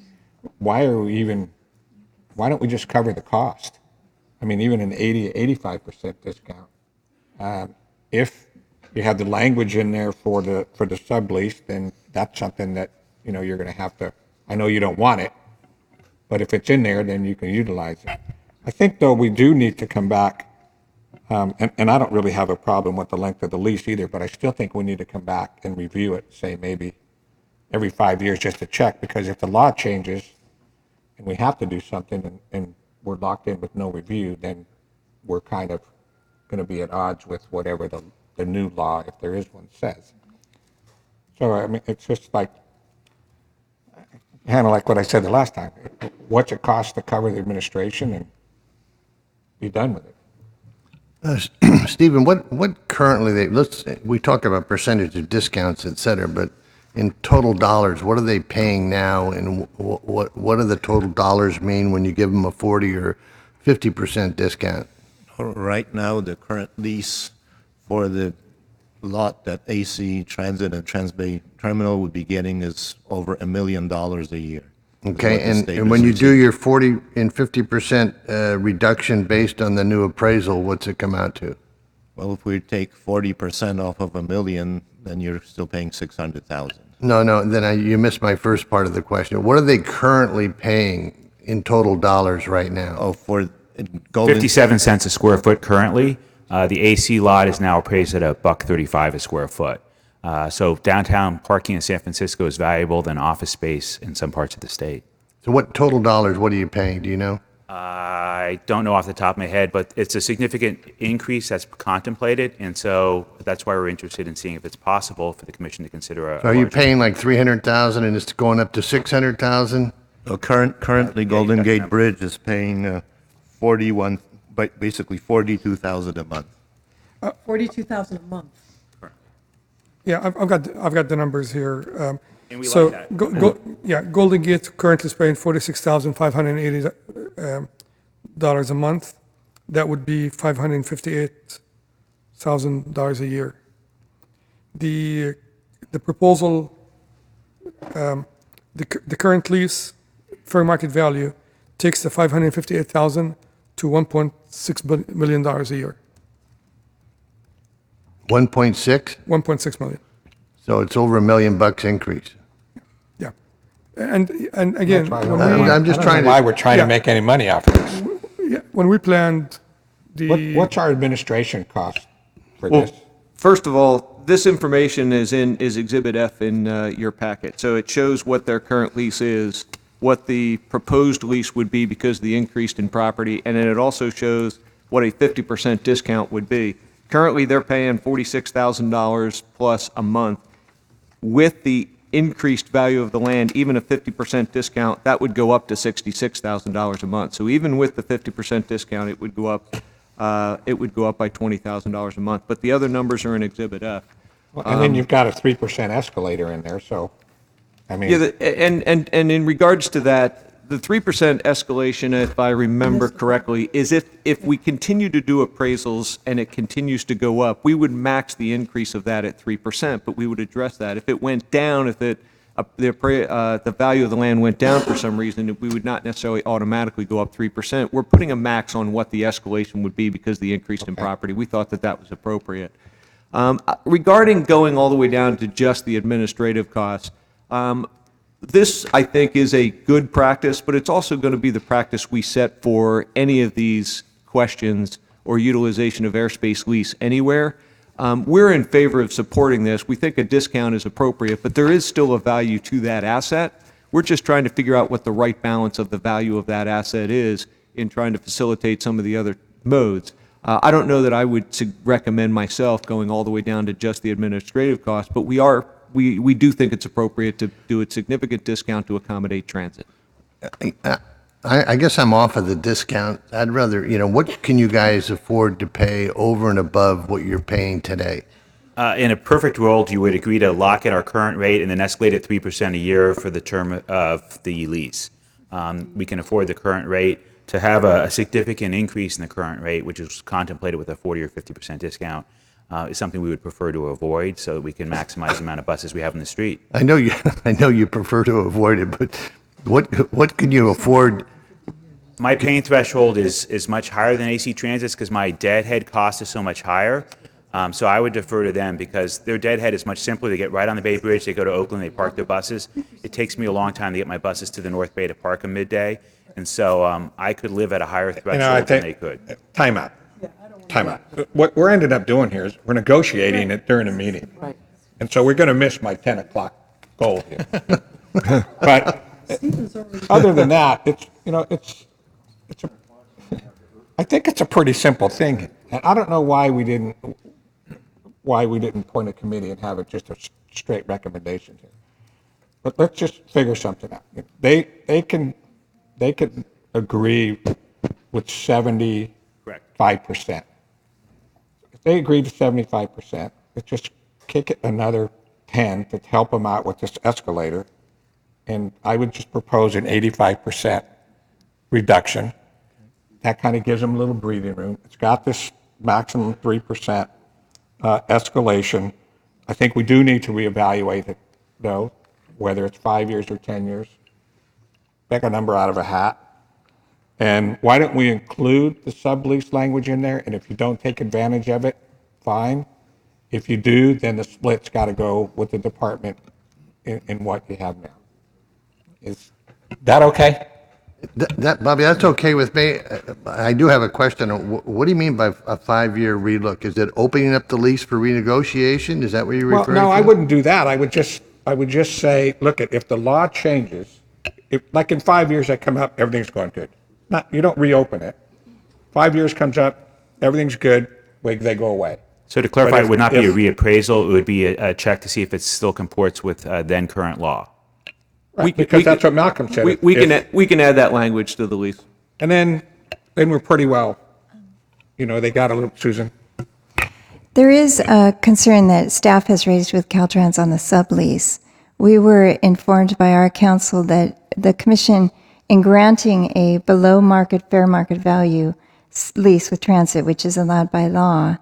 why don't we just cover the cost? I mean, even an 80, 85% discount. If you have the language in there for the sublease, then that's something that, you're going to have to, I know you don't want it, but if it's in there, then you can utilize it. I think, though, we do need to come back, and I don't really have a problem with the length of the lease either, but I still think we need to come back and review it, say maybe every 5 years just to check, because if the law changes and we have to do something and we're locked in with no review, then we're kind of going to be at odds with whatever the new law, if there is one, says. So, I mean, it's just like, kind of like what I said the last time. What's it cost to cover the administration and be done with it? Stephen, what currently we talk about percentage of discounts, et cetera, but in total dollars, what are they paying now, and what do the total dollars mean when you give them a 40 or 50% discount? Right now, the current lease for the lot that AC Transit and Transbay Terminal would be getting is over $1 million a year. Okay, and when you do your 40 and 50% reduction based on the new appraisal, what's it come out to? Well, if we take 40% off of $1 million, then you're still paying $600,000. No, then you missed my first part of the question. What are they currently paying in total dollars right now? Oh, for Golden 57 cents a square foot currently. The AC lot is now appraised at $1.35 a square foot. So downtown parking in San Francisco is valuable than office space in some parts of the state. So what total dollars, what are you paying? Do you know? I don't know off the top of my head, but it's a significant increase that's contemplated, and so that's why we're interested in seeing if it's possible for the commission to consider a. So are you paying like $300,000 and it's going up to $600,000? Well, currently, Golden Gate Bridge is paying basically $42,000 a month. $42,000 a month. Yeah, I've got the numbers here. And we So, like that. Golden Gate currently is paying $46,580 a month. That would be $558,000 a year. The proposal, the current lease fair market value takes the $558,000 to $1.6 million a year. 1.6? 1.6 million. So it's over $1 million increase. Yeah, and again, I'm just trying to. Why we're trying to make any money off of this? Yeah, when we planned the. What's our administration cost for Well, this? first of all, this information is Exhibit F in your packet. So it shows what their current lease is, what the proposed lease would be because of the increase in property, and then it also shows what a 50% discount would be. Currently, they're paying $46,000 plus a month. With the increased value of the land, even a 50% discount, that would go up to $66,000 a month. So even with the 50% discount, it would go up by $20,000 a month. But the other numbers are in Exhibit F. And then you've got a 3% escalator in there, so, I mean. Yeah, and in regards to that, the 3% escalation, if I remember correctly, is if we continue to do appraisals and it continues to go up, we would max the increase of that at 3%, but we would address that. If it went down, if the value of the land went down for some reason, we would not necessarily automatically go up 3%. We're putting a max on what the escalation would be because of the increase in property. We thought that was appropriate. Regarding going all the way down to just the administrative costs, this, I think, is a good practice, but it's also going to be the practice we set for any of these questions or utilization of airspace lease anywhere. We're in favor of supporting this. We think a discount is appropriate, but there is still a value to that asset. We're just trying to figure out what the right balance of the value of that asset is in trying to facilitate some of the other modes. I don't know that I would recommend myself going all the way down to just the administrative cost, but we do think it's appropriate to do a significant discount to accommodate transit. I guess I'm off of the discount. I'd rather, what can you guys afford to pay over and above what you're paying today? In a perfect world, you would agree to lock in our current rate and then escalate at 3% a year for the term of the lease. We can afford the current rate. To have a significant increase in the current rate, which is contemplated with a 40 or 50% discount, is something we would prefer to avoid so that we can maximize the amount of buses we have in the street. I know you prefer to avoid it, but what can you afford? My paying threshold is much higher than AC Transit's because my deadhead cost is so much higher. So I would defer to them because their deadhead is much simpler. They get right on the Bay Bridge, they go to Oakland, they park their buses. It takes me a long time to get my buses to the North Bay to park them midday. And so I could live at a higher threshold than they could. Time out. Time out. What we're ended up doing here is we're negotiating it during a meeting. Right. And so we're going to miss my 10 o'clock goal here. But other than that, I think it's a pretty simple thing. And I don't know why we didn't appoint a committee and have it just a straight recommendation here. But let's just figure something out. They can agree with 75%. If they agree to 75%, let's just kick it another 10 to help them out with this escalator. And I would just propose an 85% reduction. That kind of gives them a little breathing room. It's got this maximum 3% escalation. I think we do need to reevaluate it, though, whether it's 5 years or 10 years. Pick a number out of a hat. And why don't we include the sublease language in there? And if you don't take advantage of it, fine. If you do, then the split's got to go with the department in what you have now. Is that okay? Bobby, that's okay with me. I do have a question. What do you mean by a 5-year relook? Is it opening up the lease for renegotiation? Is that what you're referring to? No, I wouldn't do that. I would just say, look, if the law changes, like in 5 years that come up, everything's going good. You don't reopen it. 5 years comes up, everything's good, they go away. So to clarify, it would not be a reappraisal, it would be a check to see if it still comports with then current law. Right, because that's what Malcolm said. We can add that language to the lease. And then we're pretty well, they got a little, Susan. There is a concern that staff has raised with Caltrans on the sublease. We were informed by our counsel that the commission, in granting a below-market, fair market value lease with transit, which is allowed by law,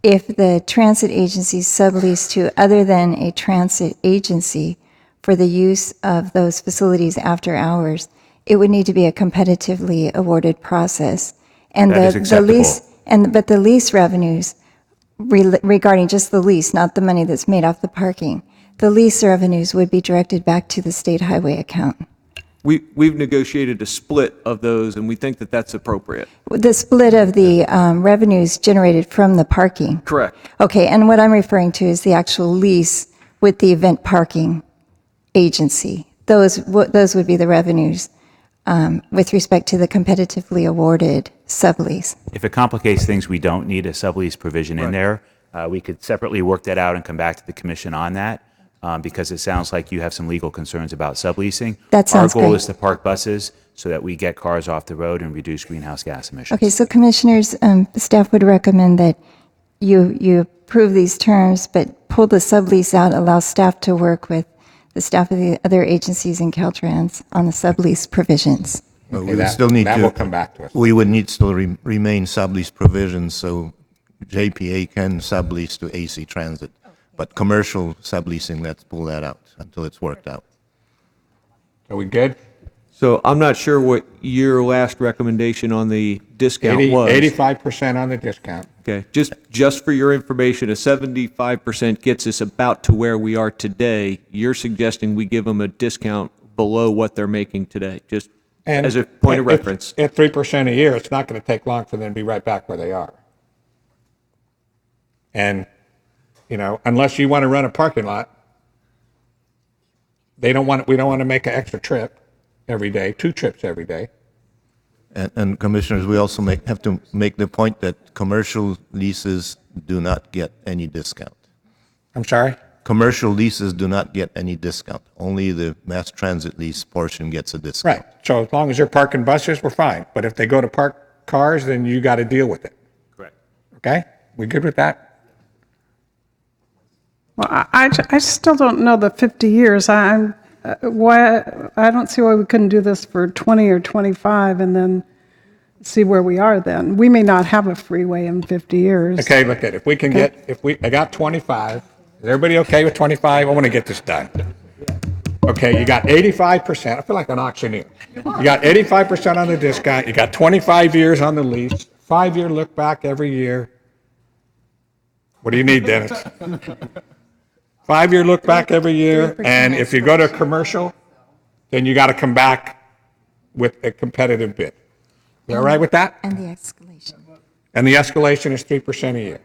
if the transit agency sublease to other than a transit agency for the use of those facilities after hours, it would need to be a competitively awarded process. And That is acceptable. but the lease revenues regarding just the lease, not the money that's made off the parking, the lease revenues would be directed back to the state highway account. We've negotiated a split of those, and we think that that's appropriate. The split of the revenues generated from the parking. Correct. Okay, and what I'm referring to is the actual lease with the event parking agency. Those would be the revenues with respect to the competitively awarded sublease. If it complicates things, we don't need a sublease provision in there. We could separately work that out and come back to the commission on that. Because it sounds like you have some legal concerns about subleasing. That sounds Our goal great. is to park buses so that we get cars off the road and reduce greenhouse gas emissions. Okay, so commissioners, staff would recommend that you approve these terms, but pull the sublease out, allow staff to work with the staff of the other agencies in Caltrans on the sublease provisions. Well, we would still need that to. will come back to us. We would need still remain sublease provisions, so JPA can sublease to AC Transit. But commercial subleasing, let's pull that out until it's worked out. Are we good? So I'm not sure what your last recommendation on the discount was. 85% on the discount. Okay, just for your information, a 75% gets us about to where we are today. You're suggesting we give them a discount below what they're making today, just as a point of reference. At 3% a year, it's not going to take long for them to be right back where they are. And You know, unless you want to run a parking lot. We don't want to make an extra trip every day, 2 trips every day. And Commissioners, we also have to make the point that commercial leases do not get any discount. I'm sorry? Commercial leases do not get any discount. Only the mass transit lease portion gets a discount. Right. So as long as they're parking buses, we're fine. But if they go to park cars, then you got to deal with it. Correct. Okay? We good with that? Well, I still don't know the 50 years. Why I don't see why we couldn't do this for 20 or 25 and then see where we are then. We may not have a freeway in 50 years. Okay, look at it. If we can get, I got 25. Is everybody okay with 25? I want to get this done. Okay, you got 85%. I feel like an auctioneer. You got 85% on the discount. You got 25 years on the lease, 5-year look back every year. What do you need, Dennis? 5-year look back every year. And if you go to a commercial, then you got to come back with a competitive bid. You all right with that? And the escalation. And the escalation is 3% a year.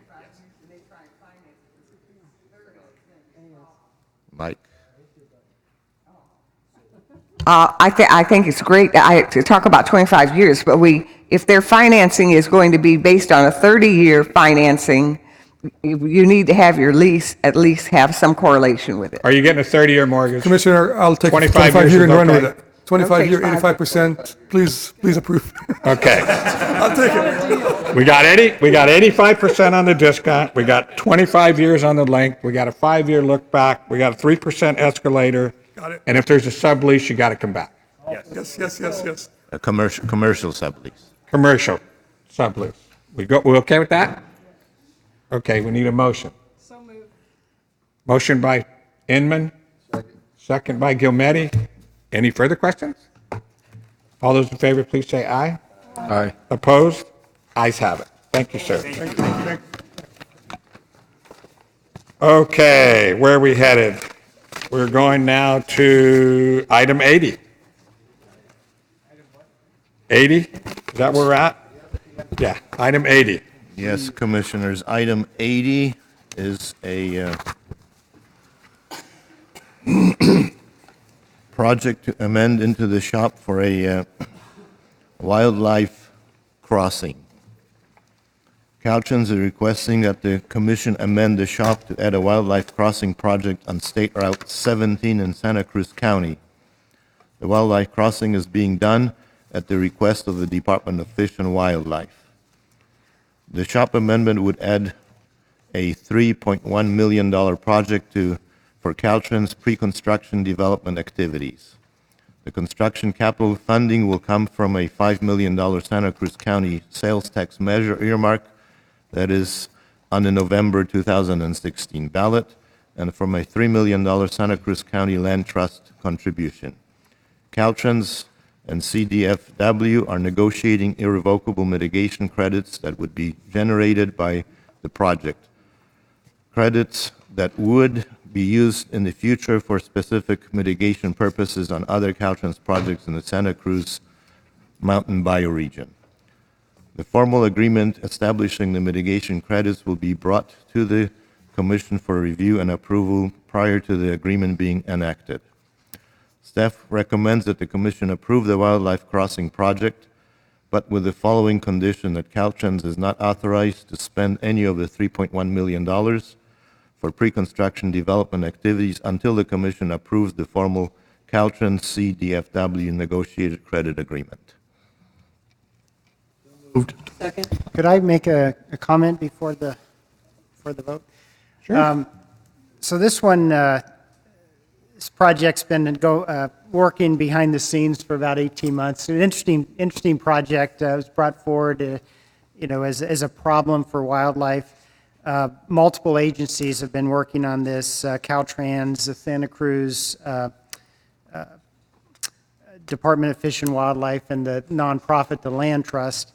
Mike? I think it's great to talk about 25 years, but if their financing is going to be based on a 30-year financing, you need to have your lease at least have some correlation with it. Are you getting a 30-year mortgage? Commissioner, I'll take 25 25 years year is and run okay. with it. 25 year, Okay, 85%. Please approve. Okay. I'll take it. We got 85% on the discount. We got 25 years on the length. We got a 5-year look back. We got a 3% escalator. Got it. And if there's a sublease, you got to come back. Yes. A commercial sublease. Commercial sublease. We okay with that? Okay, we need a motion. So moved. Motion by Inman. Second by Gilmetti. Any further questions? All those in favor, please say aye. Aye. Opposed? Ayes have it. Thank you, sir. Okay, where are we headed? We're going now to item 80. 80? Is that where we're at? Yeah, item 80. Yes, Commissioners. Item 80 is a project to amend into the shop for a wildlife crossing. Caltrans is requesting that the Commission amend the shop to add a wildlife crossing project on State Route 17 in Santa Cruz County. The wildlife crossing is being done at the request of the Department of Fish and Wildlife. The shop amendment would add a $3.1 million project for Caltrans pre-construction development activities. The construction capital funding will come from a $5 million Santa Cruz County sales tax measure earmark that is on the November 2016 ballot, and from a $3 million Santa Cruz County Land Trust contribution. Caltrans and CDFW are negotiating irrevocable mitigation credits that would be generated by the project. Credits that would be used in the future for specific mitigation purposes on other Caltrans projects in the Santa Cruz Mountain bioregion. The formal agreement establishing the mitigation credits will be brought to the Commission for review and approval prior to the agreement being enacted. Staff recommends that the Commission approve the wildlife crossing project, but with the following condition: that Caltrans is not authorized to spend any of the $3.1 million for pre-construction development activities until the Commission approves the formal Caltrans CDFW negotiated credit agreement. Second. Could I make a comment before the vote? Sure. So this one, this project's been working behind the scenes for about 18 months. An interesting project was brought forward, as a problem for wildlife. Multiple agencies have been working on this: Caltrans, the Santa Cruz Department of Fish and Wildlife, and the nonprofit, the Land Trust.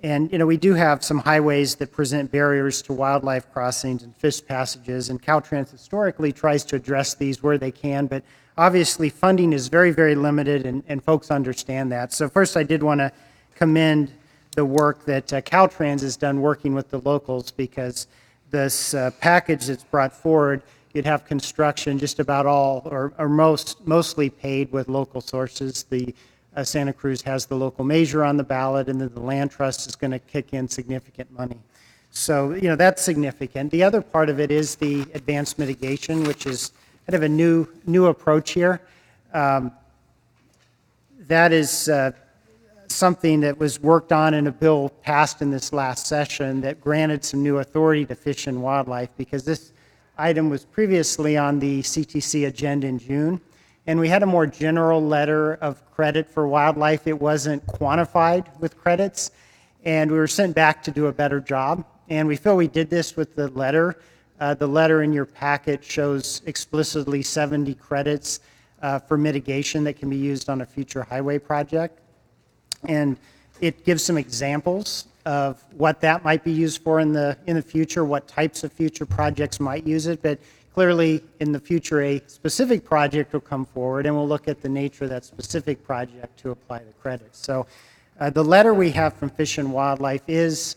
And, we do have some highways that present barriers to wildlife crossings and fish passages, and Caltrans historically tries to address these where they can, but obviously funding is very, very limited, and folks understand that. So first, I did want to commend the work that Caltrans has done working with the locals, because this package that's brought forward, you'd have construction just about all or mostly paid with local sources. The Santa Cruz has the local measure on the ballot, and then the land trust is going to kick in significant money. So, that's significant. The other part of it is the advanced mitigation, which is kind of a new approach here. That is something that was worked on in a bill passed in this last session that granted some new authority to Fish and Wildlife, because this item was previously on the CTC agenda in June, and we had a more general letter of credit for wildlife. It wasn't quantified with credits, and we were sent back to do a better job, and we feel we did this with the letter. The letter in your packet shows explicitly 70 credits for mitigation that can be used on a future highway project. And it gives some examples of what that might be used for in the future, what types of future projects might use it. But clearly, in the future, a specific project will come forward, and we'll look at the nature of that specific project to apply the credits. So the letter we have from Fish and Wildlife is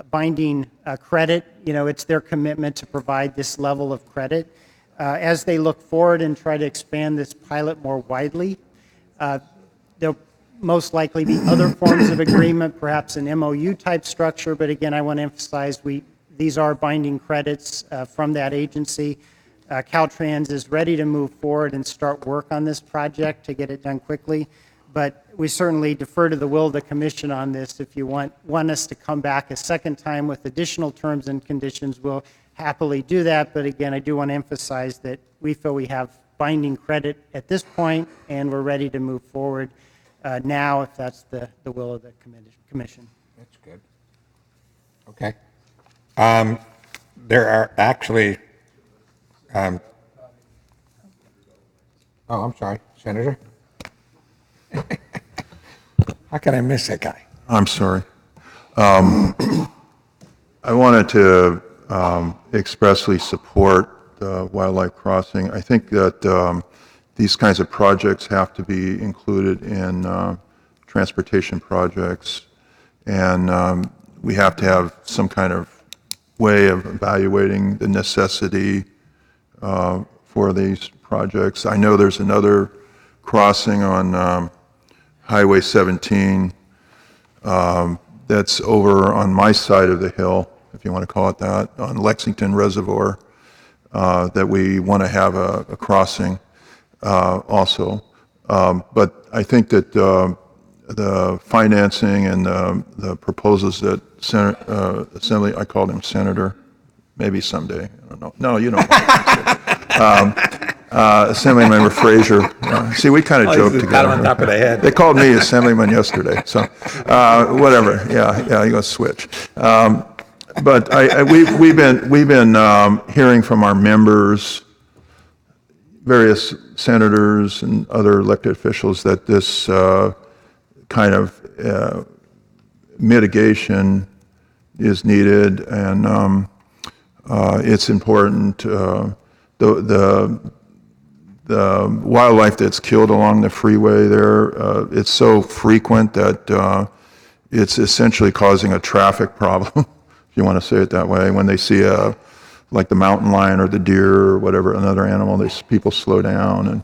binding credit. It's their commitment to provide this level of credit. As they look forward and try to expand this pilot more widely, there'll most likely be other forms of agreement, perhaps an MOU type structure, but again, I want to emphasize these are binding credits from that agency. Caltrans is ready to move forward and start work on this project to get it done quickly, but we certainly defer to the will of the commission on this. If you want us to come back a second time with additional terms and conditions, we'll happily do that, but again, I do want to emphasize that we feel we have binding credit at this point, and we're ready to move forward now if that's the will of the commission. That's good. Okay. There are actually, oh, I'm sorry, Senator. How can I miss that guy? I'm sorry. I wanted to expressly support the wildlife crossing. I think that these kinds of projects have to be included in transportation projects, and we have to have some kind of way of evaluating the necessity for these projects. I know there's another crossing on Highway 17 that's over on my side of the hill, if you want to call it that, on Lexington Reservoir, that we want to have a crossing also. But I think that the financing and the proposals that Assembly, I called him Senator, maybe someday, I don't know. No, you don't. Assemblymember Frazier. See, we kind of joke together. Got him on top of the head. They called me Assemblyman yesterday, so whatever. Yeah, you're going to switch. But we've been hearing from our members, various senators and other elected officials, that this kind of mitigation is needed, and it's important. The wildlife that's killed along the freeway there, it's so frequent that it's essentially causing a traffic problem, if you want to say it that way. When they see like the mountain lion or the deer or whatever, another animal, people slow down, and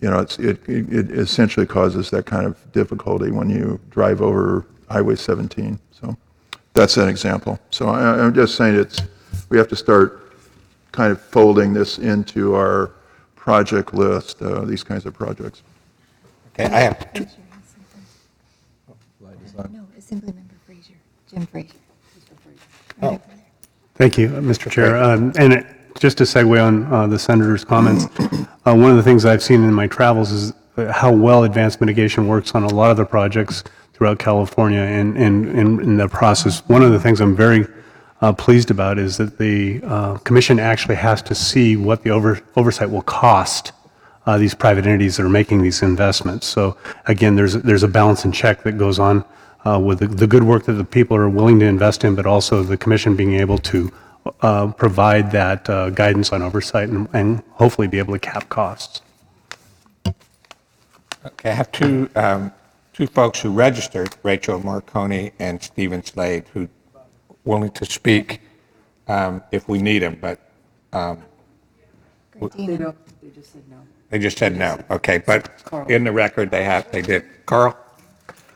it essentially causes that kind of difficulty when you drive over Highway 17. So that's an example. So I'm just saying we have to start kind of folding this into our project list, these kinds of projects. Okay, I have two. No, Assemblymember Frazier, Jim Frazier. Oh. Thank you, Mr. Chair. And just to segue on the senator's comments, one of the things I've seen in my travels is how well advanced mitigation works on a lot of the projects throughout California. And in the process, one of the things I'm very pleased about is that the commission actually has to see what the oversight will cost these private entities that are making these investments. So again, there's a balance and check that goes on with the good work that the people are willing to invest in, but also the commission being able to provide that guidance on oversight and hopefully be able to cap costs. Okay, I have two folks who registered, Rachel Marconi and Stephen Slade, who willing to speak if we need them, but They don't, they just said no. they just said no. Okay, but in the record, they did. Carl?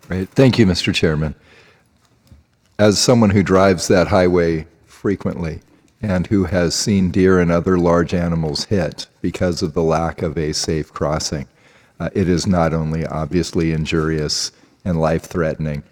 Right. Thank you, Mr. Chairman. As someone who drives that highway frequently and who has seen deer and other large animals hit because of the lack of a safe crossing, it is not only obviously injurious and life-threatening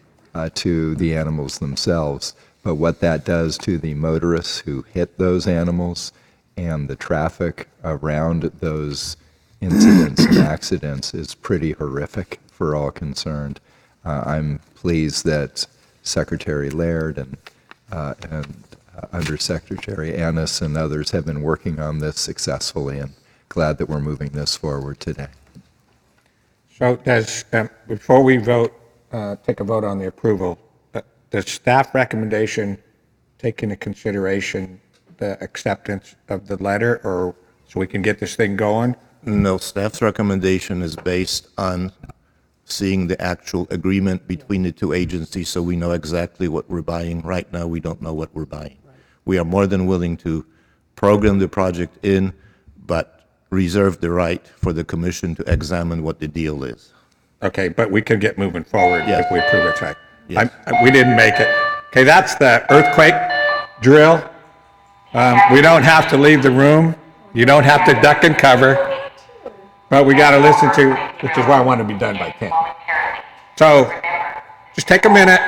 to the animals themselves, but what that does to the motorists who hit those animals and the traffic around those incidents and accidents is pretty horrific for all concerned. I'm pleased that Secretary Laird and Undersecretary Annis and others have been working on this successfully, and glad that we're moving this forward today. So does, before we vote, take a vote on the approval, does staff recommendation take into consideration the acceptance of the letter, or so we can get this thing going? No, staff's recommendation is based on seeing the actual agreement between the two agencies, so we know exactly what we're buying. Right now, we don't know what we're buying. We are more than willing to program the project in, but reserve the right for the commission to examine what the deal is. Okay, but we could get moving forward if we approve it tonight. Yes. We didn't make it. Okay, that's the earthquake drill. We don't have to leave the room. You don't have to duck and cover. But we got to listen to, which is why I want to be done by 10. So just take a minute.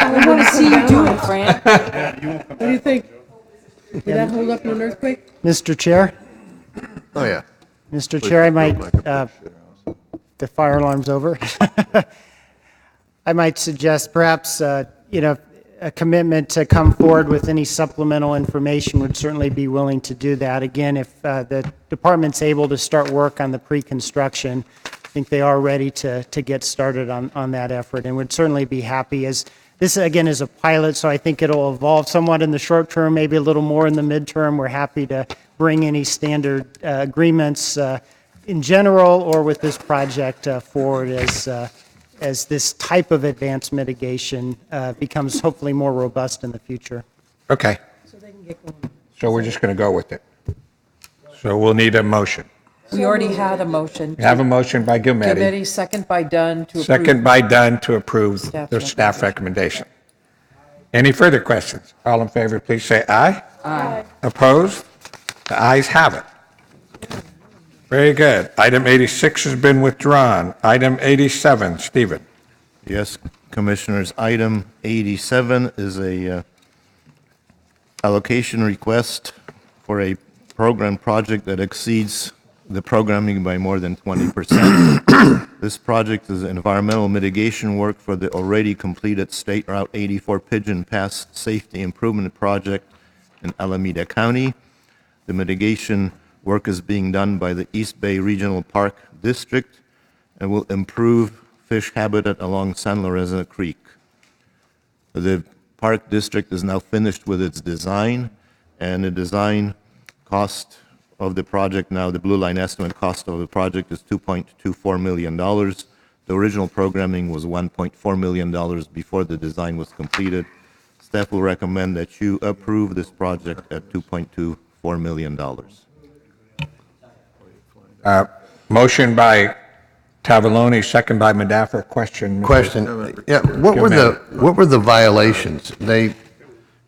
I want to see you do it, Fran. What do you think? Did that hold up in an earthquake? Mr. Chair? Oh, yeah. Mr. Chair, I might, the fire alarm's over. I might suggest perhaps, a commitment to come forward with any supplemental information. Would certainly be willing to do that. Again, if the department's able to start work on the pre-construction, I think they are ready to get started on that effort, and would certainly be happy. As this, again, is a pilot, so I think it'll evolve somewhat in the short term, maybe a little more in the midterm. We're happy to bring any standard agreements in general or with this project forward as this type of advanced mitigation becomes hopefully more robust in the future. Okay. So we're just going to go with it. So we'll need a motion. We already had a motion. We have a motion by Gilmetti. Committee, second by Dunn to approve. Second by Dunn to approve Staff the staff recommendation. Any further questions? All in favor, please say aye. Aye. Opposed? The ayes have it. Very good. Item 86 has been withdrawn. Item 87, Stephen. Yes, Commissioners, item 87 is a allocation request for a program project that exceeds the programming by more than 20%. This project is environmental mitigation work for the already completed State Route 84 Pigeon Pass Safety Improvement Project in Alameda County. The mitigation work is being done by the East Bay Regional Park District and will improve fish habitat along San Lorenzo Creek. The Park District is now finished with its design, and the design cost of the project now, the Blue Line estimate cost of the project is $2.24 million. The original programming was $1.4 million before the design was completed. Staff will recommend that you approve this project at $2.24 million. Motion by Tavaloni, second by Madaffer. Question. Question. Yeah, what were the violations? They,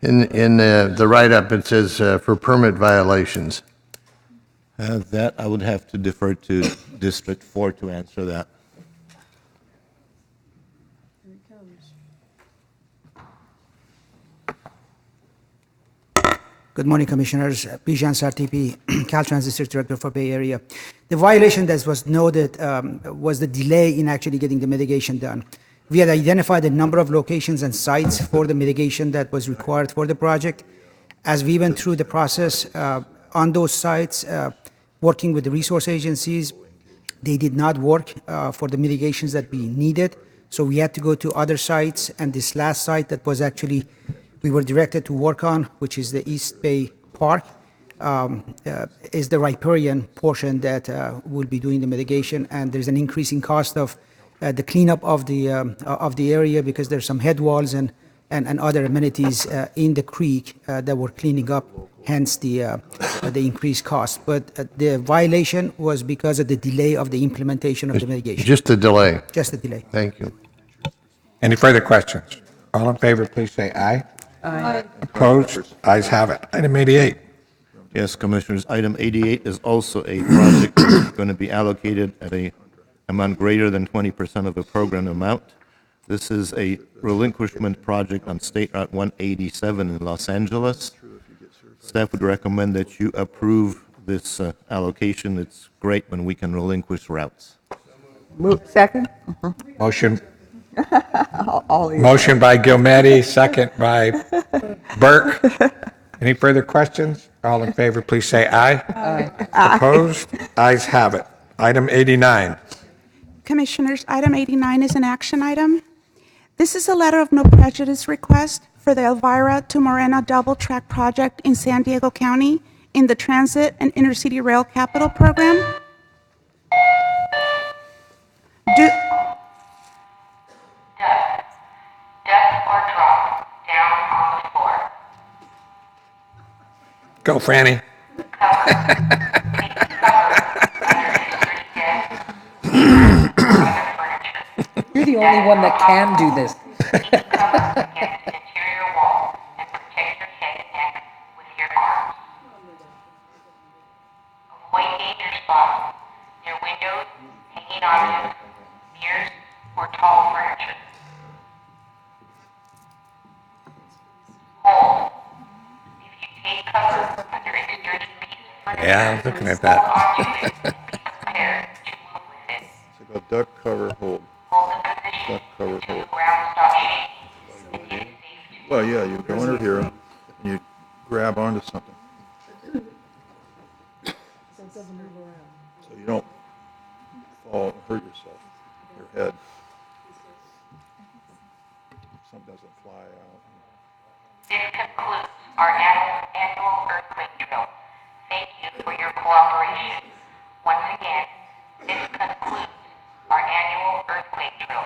in the write-up, it says for permit violations. That I would have to defer to District 4 to answer that. Good morning, Commissioners. Bijan Sartipi, Caltrans District Director for Bay Area. The violation that was noted was the delay in actually getting the mitigation done. We had identified a number of locations and sites for the mitigation that was required for the project. As we went through the process on those sites, working with the resource agencies, they did not work for the mitigations that we needed. So we had to go to other sites, and this last site that was actually we were directed to work on, which is the East Bay Park. is the riparian portion that will be doing the mitigation, and there's an increasing cost of the cleanup of the area because there's some head walls and other amenities in the creek that we're cleaning up, hence the increased cost. But the violation was because of the delay of the implementation of the mitigation. Just a delay. Just a delay. Thank you. Any further questions? All in favor, please say aye. Aye. Opposed? Ayes have it. Item 88. Yes, Commissioners, item 88 is also a project that's going to be allocated at a amount greater than 20% of the program amount. This is a relinquishment project on State Route 187 in Los Angeles. Staff would recommend that you approve this allocation. It's great when we can relinquish routes. Second? Motion All ears. Motion by Gilmetti, second by Burke. Any further questions? All in favor, please say aye. Aye. Opposed? Ayes have it. Item 89. Commissioners, item 89 is an action item. This is a letter of no prejudice request for the Elvira to Morena double track project in San Diego County in the Transit and Intercity Rail Capital Program. Duck or drop down on the floor. Go, Franny. You're the only one that can do this. Against the interior wall and protect your head and neck with your arms. Avoid danger spots near windows, hanging objects, mirrors, or tall furniture. Hold. If you take cover under external piece of furniture, Yeah, I was looking at that. object is prepared to move with it. So go duck, cover, hold. Hold the position Duck, cover, until hold. the ground stops shaking and it is safe to Well, yeah, you go under here, and you grab onto something, So it doesn't move around. so you don't fall and hurt yourself, your head. Something doesn't fly out. This concludes our annual earthquake drill. Thank you for your cooperation. Once again, this concludes our annual earthquake drill.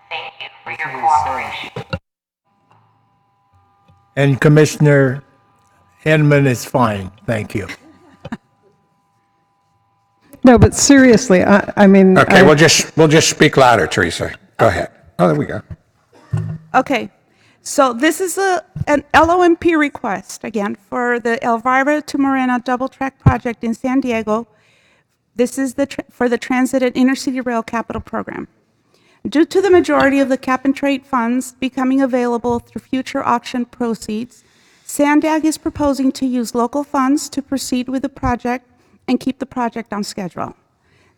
Thank you for your cooperation. And Commissioner Inman is fine, thank you. No, but seriously, I mean. Okay, we'll just speak louder, Teresa. Go ahead. Oh, there we go. Okay, so this is an LOMP request, again, for the Elvira to Morena double track project in San Diego. This is for the Transit and Intercity Rail Capital Program. Due to the majority of the cap and trade funds becoming available through future auction proceeds, SANDAG is proposing to use local funds to proceed with the project and keep the project on schedule.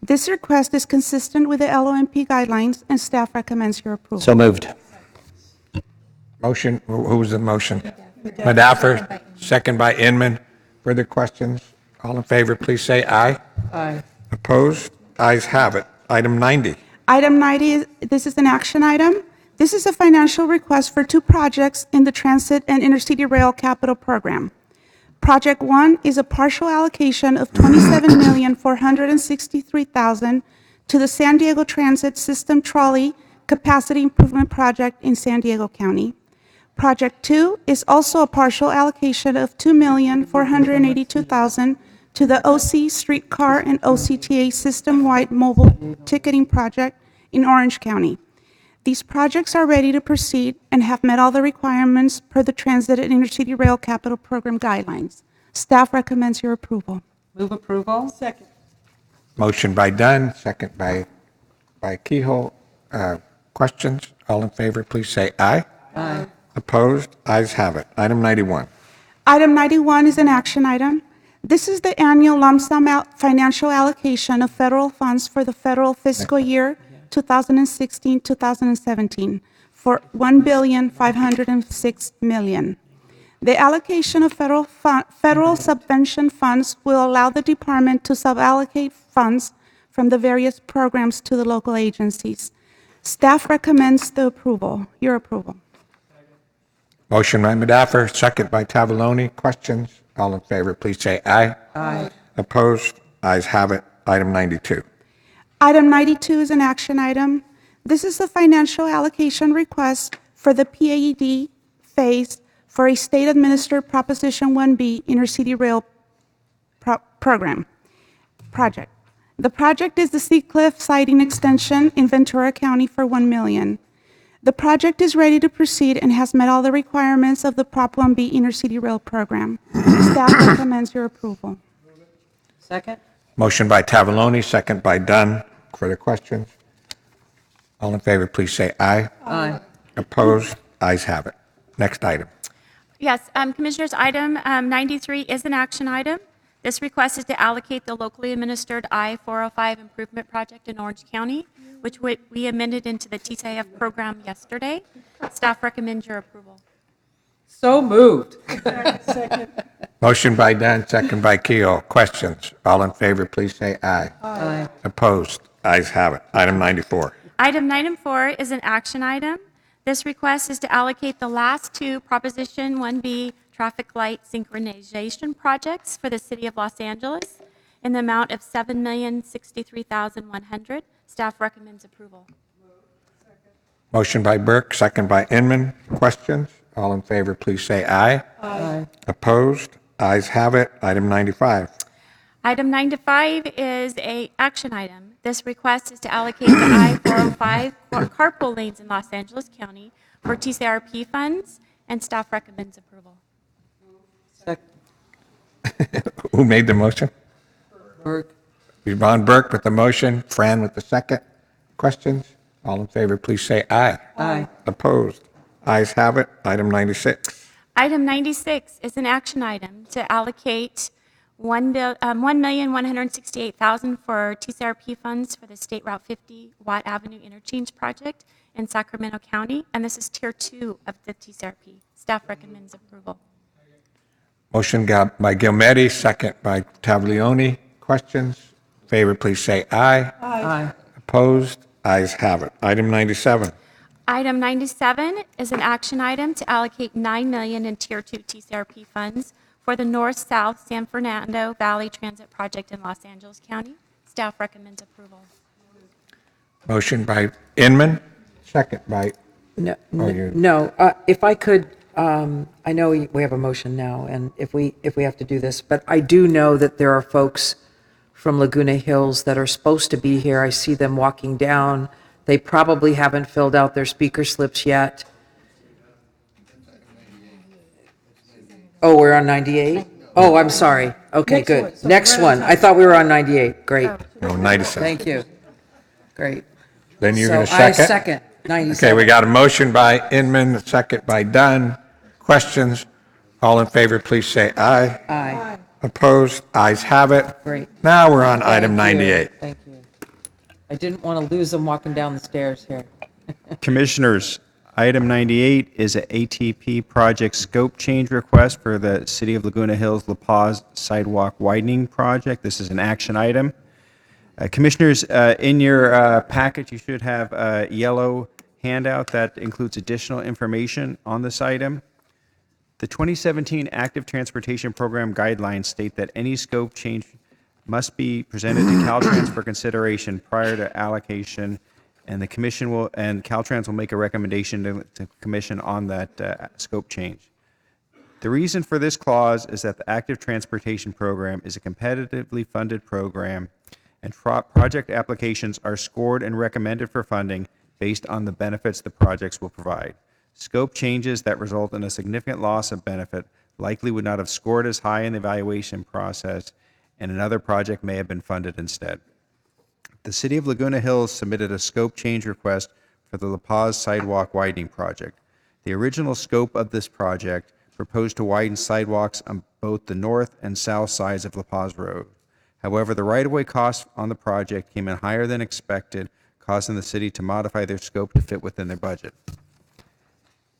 This request is consistent with the LOMP guidelines, and staff recommends your approval. So moved. Motion, who was the motion? Madaffer, second by Inman. Further questions? All in favor, please say aye. Aye. Opposed? Ayes have it. Item 90. Item 90, this is an action item. This is a financial request for two projects in the Transit and Intercity Rail Capital Program. Project 1 is a partial allocation of $27,463,000 to the San Diego Transit System Trolley Capacity Improvement Project in San Diego County. Project 2 is also a partial allocation of $2,482,000 to the OC Streetcar and OCTA System-Wide Mobile Ticketing Project in Orange County. These projects are ready to proceed and have met all the requirements per the Transit and Intercity Rail Capital Program guidelines. Staff recommends your approval. Move approval. Second. Motion by Dunn, second by Kehoe. Questions? All in favor, please say aye. Aye. Opposed? Ayes have it. Item 91. Item 91 is an action item. This is the annual lump sum financial allocation of federal funds for the federal fiscal year 2016-2017 for $1,506 million. The allocation of federal subvention funds will allow the department to suballocate funds from the various programs to the local agencies. Staff recommends your approval. Motion by Madaffer, second by Tavaloni. Questions? All in favor, please say aye. Aye. Opposed? Ayes have it. Item 92. Item 92 is an action item. This is the financial allocation request for the PAED phase for a state-administered Proposition 1B intercity rail program project. The project is the Seacliff Siding Extension in Ventura County for $1 million. The project is ready to proceed and has met all the requirements of the Prop 1B intercity rail program. Staff recommends your approval. Second? Motion by Tavaloni, second by Dunn. Further questions? All in favor, please say aye. Aye. Opposed? Ayes have it. Next item. Yes, Commissioners, item 93 is an action item. This request is to allocate the locally administered I-405 improvement project in Orange County, which we amended into the TCIF program yesterday. Staff recommends your approval. So moved. Motion by Dunn, second by Keel. Questions? All in favor, please say aye. Aye. Opposed? Ayes have it. Item 94. Item 94 is an action item. This request is to allocate the last two Proposition 1B traffic light synchronization projects for the City of Los Angeles in the amount of $7,063,100. Staff recommends approval. Motion by Burke, second by Inman. Questions? All in favor, please say aye. Aye. Opposed? Ayes have it. Item 95. Item 95 is a action item. This request is to allocate the I-405 carpool lanes in Los Angeles County for TCRP funds, and staff recommends approval. Second. Who made the motion? Burke. Yvonne Burke with the motion, Fran with the second. Questions? All in favor, please say aye. Aye. Opposed? Ayes have it. Item 96. Item 96 is an action item to allocate $1,168,000 for TCRP funds for the State Route 50 Watt Avenue Interchange Project in Sacramento County, and this is Tier 2 of the TCRP. Staff recommends approval. Motion by Gilmetti, second by Taglioni. Questions? Favor, please say aye. Aye. Opposed? Ayes have it. Item 97. Item 97 is an action item to allocate $9 million in Tier 2 TCRP funds for the North-South San Fernando Valley Transit Project in Los Angeles County. Staff recommends approval. Motion by Inman, second by, No, you- no. If I could, I know we have a motion now, and if we have to do this, but I do know that there are folks from Laguna Hills that are supposed to be here. I see them walking down. They probably haven't filled out their speaker slips yet. Oh, we're on 98? Oh, I'm sorry. Okay, good. Next one. I thought we were on 98. Great. no, 97. Thank you. Great. Then you're going to So I second? second 97. Okay, we got a motion by Inman, a second by Dunn. Questions? All in favor, please say aye. Aye. Opposed? Ayes have it. Great. Now we're on item Thank you. 98. Thank you. I didn't want to lose them walking down the stairs here. Commissioners, item 98 is an ATP project scope change request for the City of Laguna Hills La Paz Sidewalk Widening Project. This is an action item. Commissioners, in your packet, you should have a yellow handout that includes additional information on this item. The 2017 Active Transportation Program guidelines state that any scope change must be presented to Caltrans for consideration prior to allocation, and the commission will, and Caltrans will make a recommendation to the commission on that scope change. The reason for this clause is that the Active Transportation Program is a competitively funded program, and project applications are scored and recommended for funding based on the benefits the projects will provide. Scope changes that result in a significant loss of benefit likely would not have scored as high in the evaluation process, and another project may have been funded instead. The City of Laguna Hills submitted a scope change request for the La Paz Sidewalk Widening Project. The original scope of this project proposed to widen sidewalks on both the north and south sides of La Paz Road. However, the right-of-way costs on the project came in higher than expected, causing the city to modify their scope to fit within their budget.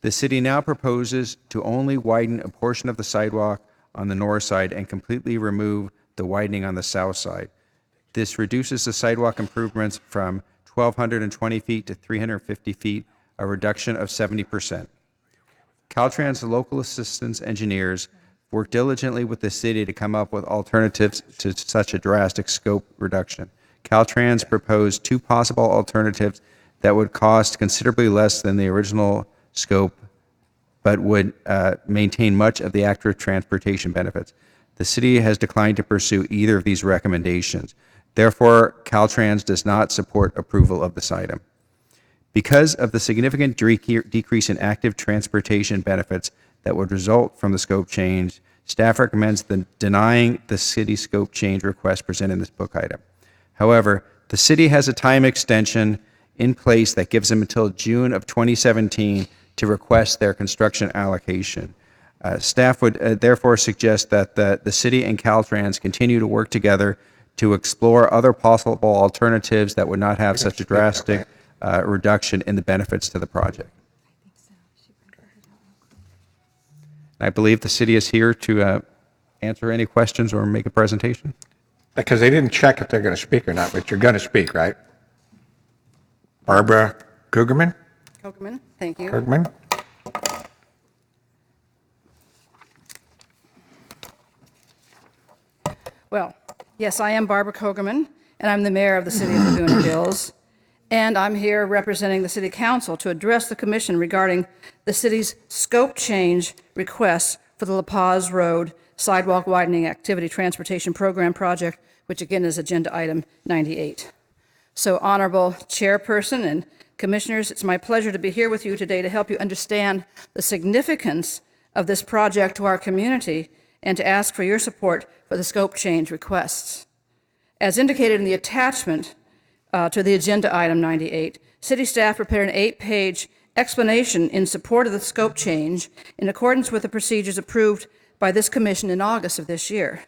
The city now proposes to only widen a portion of the sidewalk on the north side and completely remove the widening on the south side. This reduces the sidewalk improvements from 1,220 feet to 350 feet, a reduction of 70%. Caltrans local assistance engineers work diligently with the city to come up with alternatives to such a drastic scope reduction. Caltrans proposed two possible alternatives that would cost considerably less than the original scope, but would maintain much of the active transportation benefits. The city has declined to pursue either of these recommendations. Therefore, Caltrans does not support approval of this item. Because of the significant decrease in active transportation benefits that would result from the scope change, staff recommends denying the city scope change request presented in this book item. However, the city has a time extension in place that gives them until June of 2017 to request their construction allocation. Staff would therefore suggest that the city and Caltrans continue to work together to explore other possible alternatives that would not have such a drastic reduction in the benefits to the project. I believe the city is here to answer any questions or make a presentation. Because they didn't check if they're going to speak or not, but you're going to speak, right? Barbara Kugerman? Kogerman, thank you. Kugerman? Well, yes, I am Barbara Kogerman, and I'm the mayor of the city of Laguna Hills. And I'm here representing the city council to address the commission regarding the city's scope change request for the La Paz Road Sidewalk Widening Activity Transportation Program project, which again is agenda item 98. So honorable chairperson and commissioners, it's my pleasure to be here with you today to help you understand the significance of this project to our community and to ask for your support for the scope change requests. As indicated in the attachment to the agenda item 98, city staff prepared an 8-page explanation in support of the scope change in accordance with the procedures approved by this commission in August of this year.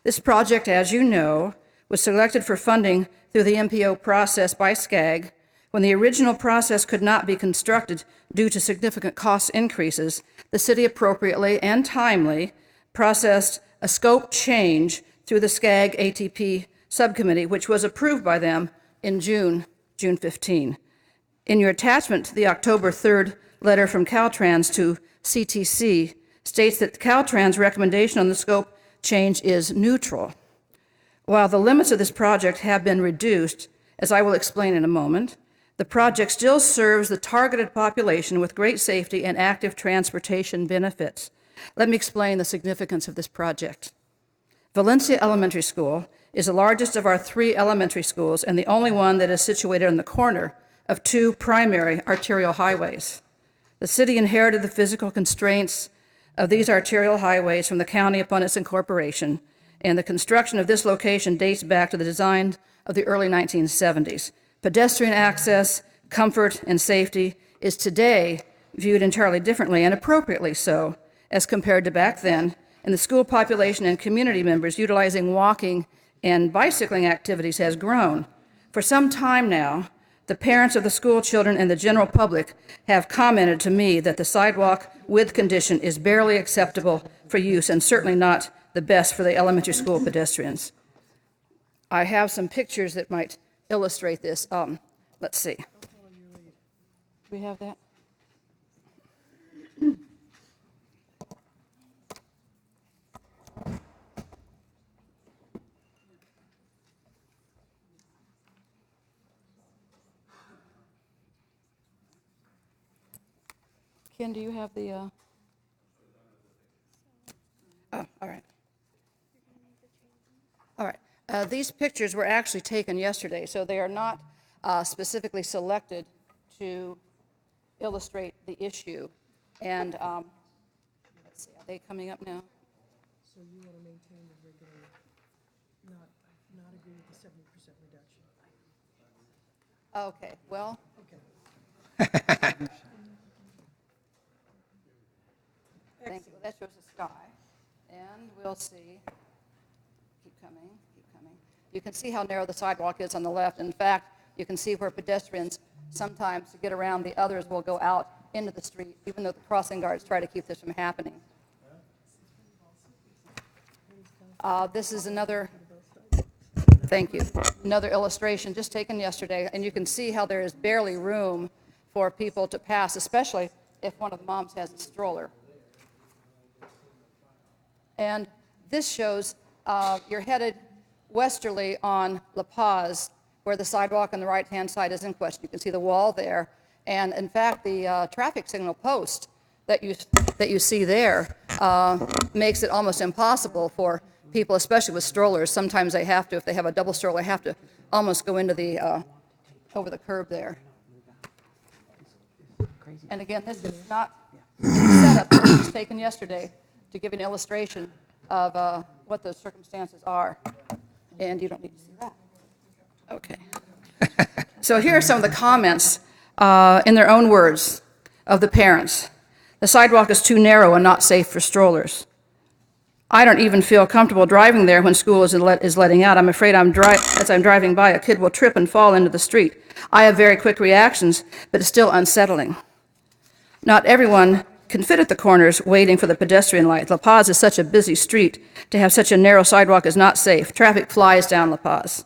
This project, as you know, was selected for funding through the MPO process by SCAG. When the original process could not be constructed due to significant cost increases, the city appropriately and timely processed a scope change through the SCAG ATP subcommittee, which was approved by them in June 15. In your attachment to the October 3rd letter from Caltrans to CTC states that Caltrans' recommendation on the scope change is neutral. While the limits of this project have been reduced, as I will explain in a moment, the project still serves the targeted population with great safety and active transportation benefits. Let me explain the significance of this project. Valencia Elementary School is the largest of our 3 elementary schools and the only one that is situated on the corner of 2 primary arterial highways. The city inherited the physical constraints of these arterial highways from the county upon its incorporation, and the construction of this location dates back to the design of the early 1970s. Pedestrian access, comfort, and safety is today viewed entirely differently, and appropriately so, as compared to back then, and the school population and community members utilizing walking and bicycling activities has grown. For some time now, the parents of the school children and the general public have commented to me that the sidewalk width condition is barely acceptable for use and certainly not the best for the elementary school pedestrians. I have some pictures that might illustrate this. Let's see. Do we have that? Ken, do you have the, oh, all right. All right. These pictures were actually taken yesterday, so they are not specifically selected to illustrate the issue. And let's see, are they coming up now? So you want to maintain the regular, not agree with the 70% reduction? Okay, well. Okay. Thank you. That shows the sky. And we'll see. Keep coming, keep coming. You can see how narrow the sidewalk is on the left. In fact, you can see where pedestrians sometimes to get around the others will go out into the street, even though the crossing guards try to keep this from happening. This is another, thank you, another illustration just taken yesterday, and you can see how there is barely room for people to pass, especially if one of the moms has a stroller. And this shows you're headed westerly on La Paz, where the sidewalk on the right-hand side is in question. You can see the wall there. And in fact, the traffic signal post that you see there makes it almost impossible for people, especially with strollers. Sometimes they have to, if they have a double stroller, they have to almost go into the, over the curb there. And again, this is not set up. This was taken yesterday to give an illustration of what the circumstances are. And you don't need to see that. Okay. So here are some of the comments in their own words of the parents. The sidewalk is too narrow and not safe for strollers. I don't even feel comfortable driving there when school is letting out. I'm afraid as I'm driving by, a kid will trip and fall into the street. I have very quick reactions, but it's still unsettling. Not everyone can fit at the corners waiting for the pedestrian light. La Paz is such a busy street. To have such a narrow sidewalk is not safe. Traffic flies down La Paz.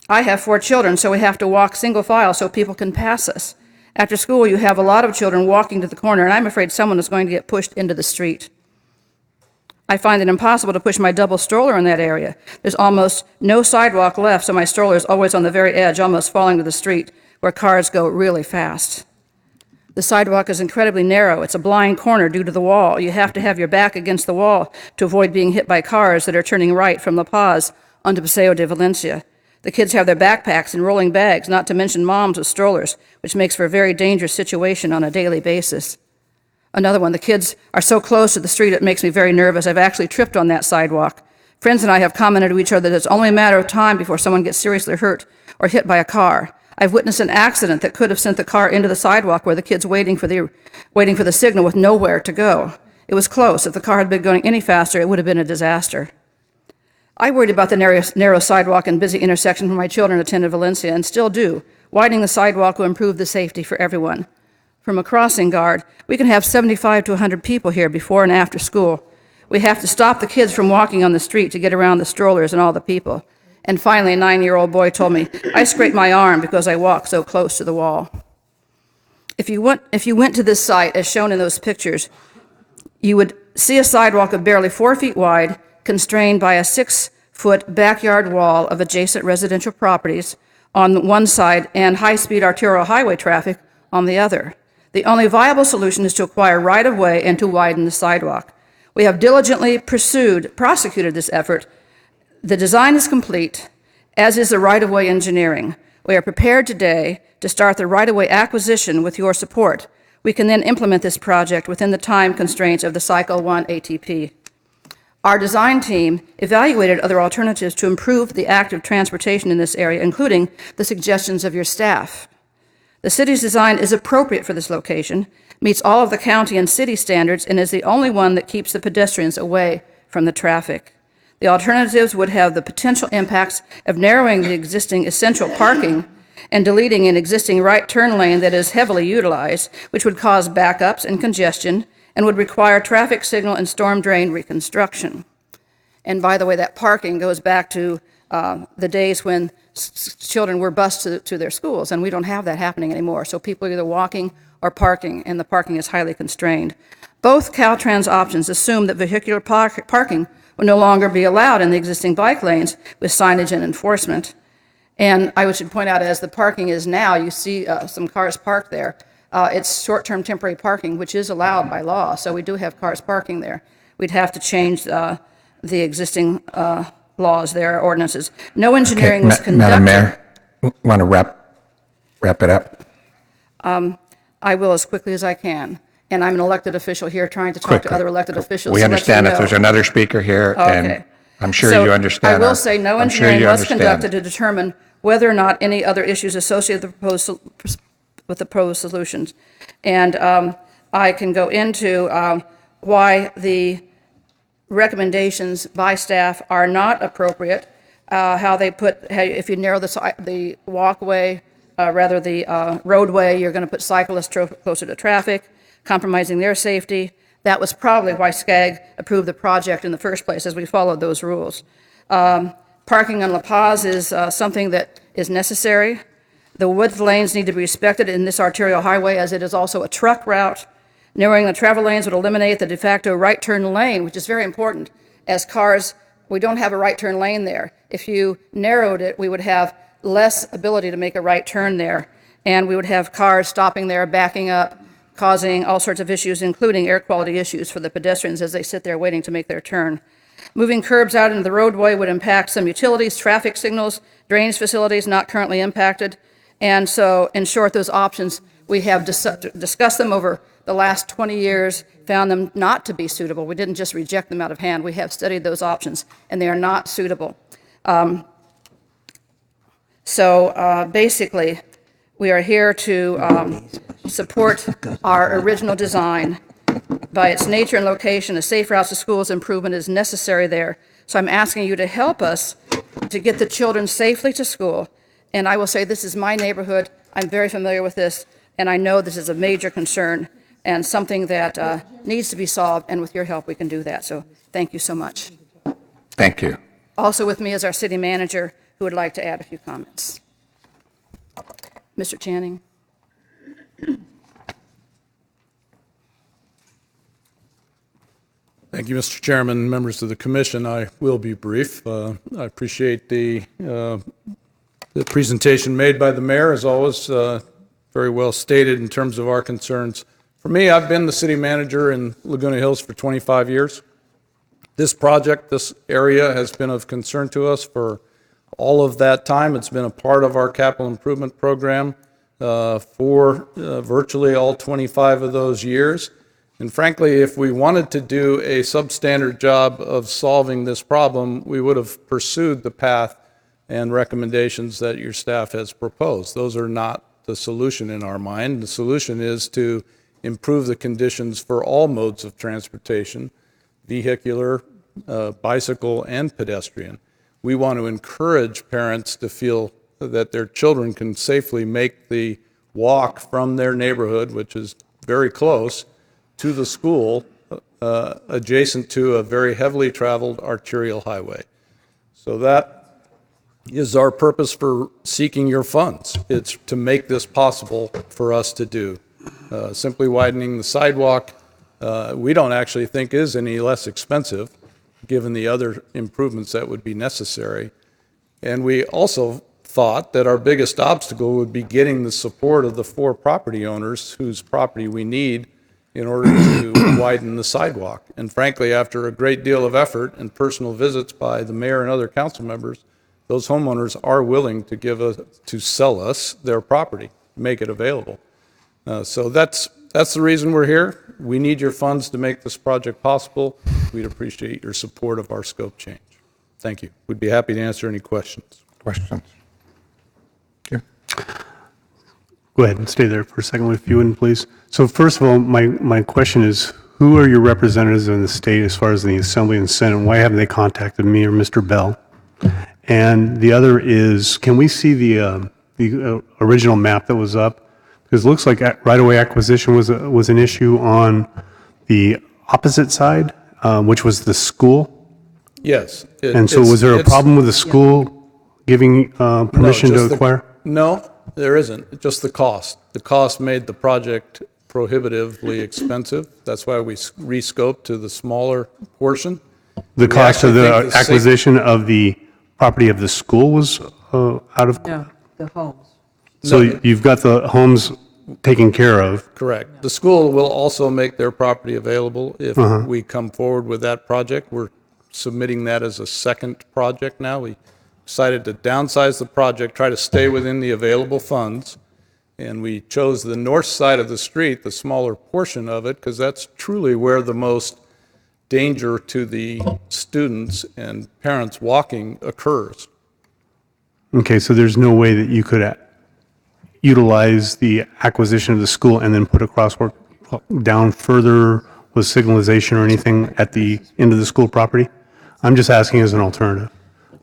I have 4 children, so we have to walk single file so people can pass us. After school, you have a lot of children walking to the corner, and I'm afraid someone is going to get pushed into the street. I find it impossible to push my double stroller in that area. There's almost no sidewalk left, so my stroller is always on the very edge, almost falling to the street, where cars go really fast. The sidewalk is incredibly narrow. It's a blind corner due to the wall. You have to have your back against the wall to avoid being hit by cars that are turning right from La Paz onto Paseo de Valencia. The kids have their backpacks and rolling bags, not to mention moms with strollers, which makes for a very dangerous situation on a daily basis. Another one, the kids are so close to the street it makes me very nervous. I've actually tripped on that sidewalk. Friends and I have commented to each other that it's only a matter of time before someone gets seriously hurt or hit by a car. I've witnessed an accident that could have sent the car into the sidewalk where the kids waiting for the signal with nowhere to go. It was close. If the car had been going any faster, it would have been a disaster. I worried about the narrow sidewalk and busy intersection when my children attended Valencia, and still do. Widening the sidewalk will improve the safety for everyone. From a crossing guard, we can have 75 to 100 people here before and after school. We have to stop the kids from walking on the street to get around the strollers and all the people. And finally, a 9-year-old boy told me, I scraped my arm because I walked so close to the wall. If you went to this site, as shown in those pictures, you would see a sidewalk of barely 4 feet wide, constrained by a 6-foot backyard wall of adjacent residential properties on one side and high-speed arterial highway traffic on the other. The only viable solution is to acquire right-of-way and to widen the sidewalk. We have diligently prosecuted this effort. The design is complete, as is the right-of-way engineering. We are prepared today to start the right-of-way acquisition with your support. We can then implement this project within the time constraints of the Cycle 1 ATP. Our design team evaluated other alternatives to improve the active transportation in this area, including the suggestions of your staff. The city's design is appropriate for this location, meets all of the county and city standards, and is the only one that keeps the pedestrians away from the traffic. The alternatives would have the potential impacts of narrowing the existing essential parking and deleting an existing right turn lane that is heavily utilized, which would cause backups and congestion and would require traffic signal and storm drain reconstruction. And by the way, that parking goes back to the days when children were bused to their schools, and we don't have that happening anymore. So people are either walking or parking, and the parking is highly constrained. Both Caltrans options assume that vehicular parking will no longer be allowed in the existing bike lanes with signage and enforcement. And I should point out, as the parking is now, you see some cars parked there. It's short-term temporary parking, which is allowed by law, so we do have cars parking there. We'd have to change the existing laws there, ordinances. No engineering was conducted. Madam Mayor, want to wrap it up? I will as quickly as I can. And I'm an elected official here trying to talk to other elected officials. We to let understand you if know. there's another speaker here, and Okay. I'm sure So you understand. I will say no I'm sure engineering you was understand. conducted to determine whether or not any other issues associated with the proposed solutions. And I can go into why the recommendations by staff are not appropriate, how if you narrow the walkway, the roadway, you're going to put cyclists closer to traffic, compromising their safety. That was probably why SCAG approved the project in the first place, as we followed those rules. Parking on La Paz is something that is necessary. The width lanes need to be respected in this arterial highway, as it is also a truck route. Narrowing the travel lanes would eliminate the de facto right turn lane, which is very important. As cars, we don't have a right turn lane there. If you narrowed it, we would have less ability to make a right turn there, and we would have cars stopping there, backing up, causing all sorts of issues, including air quality issues for the pedestrians as they sit there waiting to make their turn. Moving curbs out into the roadway would impact some utilities, traffic signals, drainage facilities not currently impacted. And so, in short, those options, we have discussed them over the last 20 years, found them not to be suitable. We didn't just reject them out of hand. We have studied those options, and they are not suitable. Basically, we are here to support our original design. By its nature and location, a safe routes to schools improvement is necessary there. So I'm asking you to help us to get the children safely to school. And I will say this is my neighborhood. I'm very familiar with this, and I know this is a major concern and something that needs to be solved, and with your help, we can do that. So thank you so much. Thank you. Also with me is our city manager, who would like to add a few comments. Mr. Channing. Thank you, Mr. Chairman, members of the commission. I will be brief. I appreciate the presentation made by the mayor, as always, very well stated in terms of our concerns. For me, I've been the city manager in Laguna Hills for 25 years. This project, this area has been of concern to us for all of that time. It's been a part of our capital improvement program for virtually all 25 of those years. And frankly, if we wanted to do a substandard job of solving this problem, we would have pursued the path and recommendations that your staff has proposed. Those are not the solution in our mind. The solution is to improve the conditions for all modes of transportation, vehicular, bicycle, and pedestrian. We want to encourage parents to feel that their children can safely make the walk from their neighborhood, which is very close, to the school adjacent to a very heavily traveled arterial highway. So that is our purpose for seeking your funds. It's to make this possible for us to do. Simply widening the sidewalk, we don't actually think is any less expensive given the other improvements that would be necessary. And we also thought that our biggest obstacle would be getting the support of the 4 property owners whose property we need in order to widen the sidewalk. And frankly, after a great deal of effort and personal visits by the mayor and other council members, those homeowners are willing to sell us their property, make it available. So that's the reason we're here. We need your funds to make this project possible. We'd appreciate your support of our scope change. Thank you. We'd be happy to answer any questions. Questions? Go ahead and stay there for a second, if you wouldn't, please. So first of all, my question is, who are your representatives in the state as far as the Assembly and Senate? Why haven't they contacted me or Mr. Bell? And the other is, can we see the original map that was up? Because it looks like right-of-way acquisition was an issue on the opposite side, which was the school. Yes. And so was there a problem with the school giving permission to acquire? No, there isn't. Just the cost. The cost made the project prohibitively expensive. That's why we rescoped to the smaller portion. The cost of the acquisition of the property of the school was out of? No, the homes. So you've got the homes taken care of? Correct. The school will also make their property available if we come forward with that project. We're submitting that as a second project now. We decided to downsize the project, try to stay within the available funds, and we chose the north side of the street, the smaller portion of it, because that's truly where the most danger to the students and parents walking occurs. Okay, so there's no way that you could utilize the acquisition of the school and then put a crosswalk down further with signalization or anything at the end of the school property? I'm just asking as an alternative.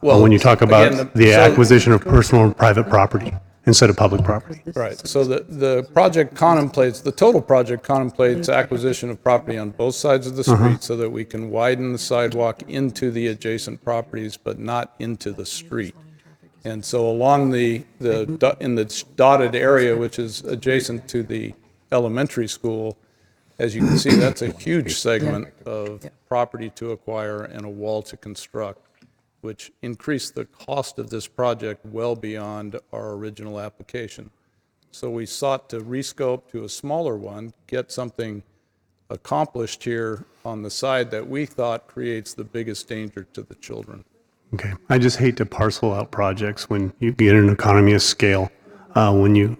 Well, when you talk about again, the acquisition of personal and private property instead of public property. Right. So the project contemplates, the total project contemplates acquisition of property on both sides of the street so that we can widen the sidewalk into the adjacent properties, but not into the street. And so along in the dotted area, which is adjacent to the elementary school, As you can see, that's a huge segment of property to acquire and a wall to construct, which increased the cost of this project well beyond our original application. So we sought to rescope to a smaller one, get something accomplished here on the side that we thought creates the biggest danger to the children. Okay. I just hate to parcel out projects when you get an economy of scale, when you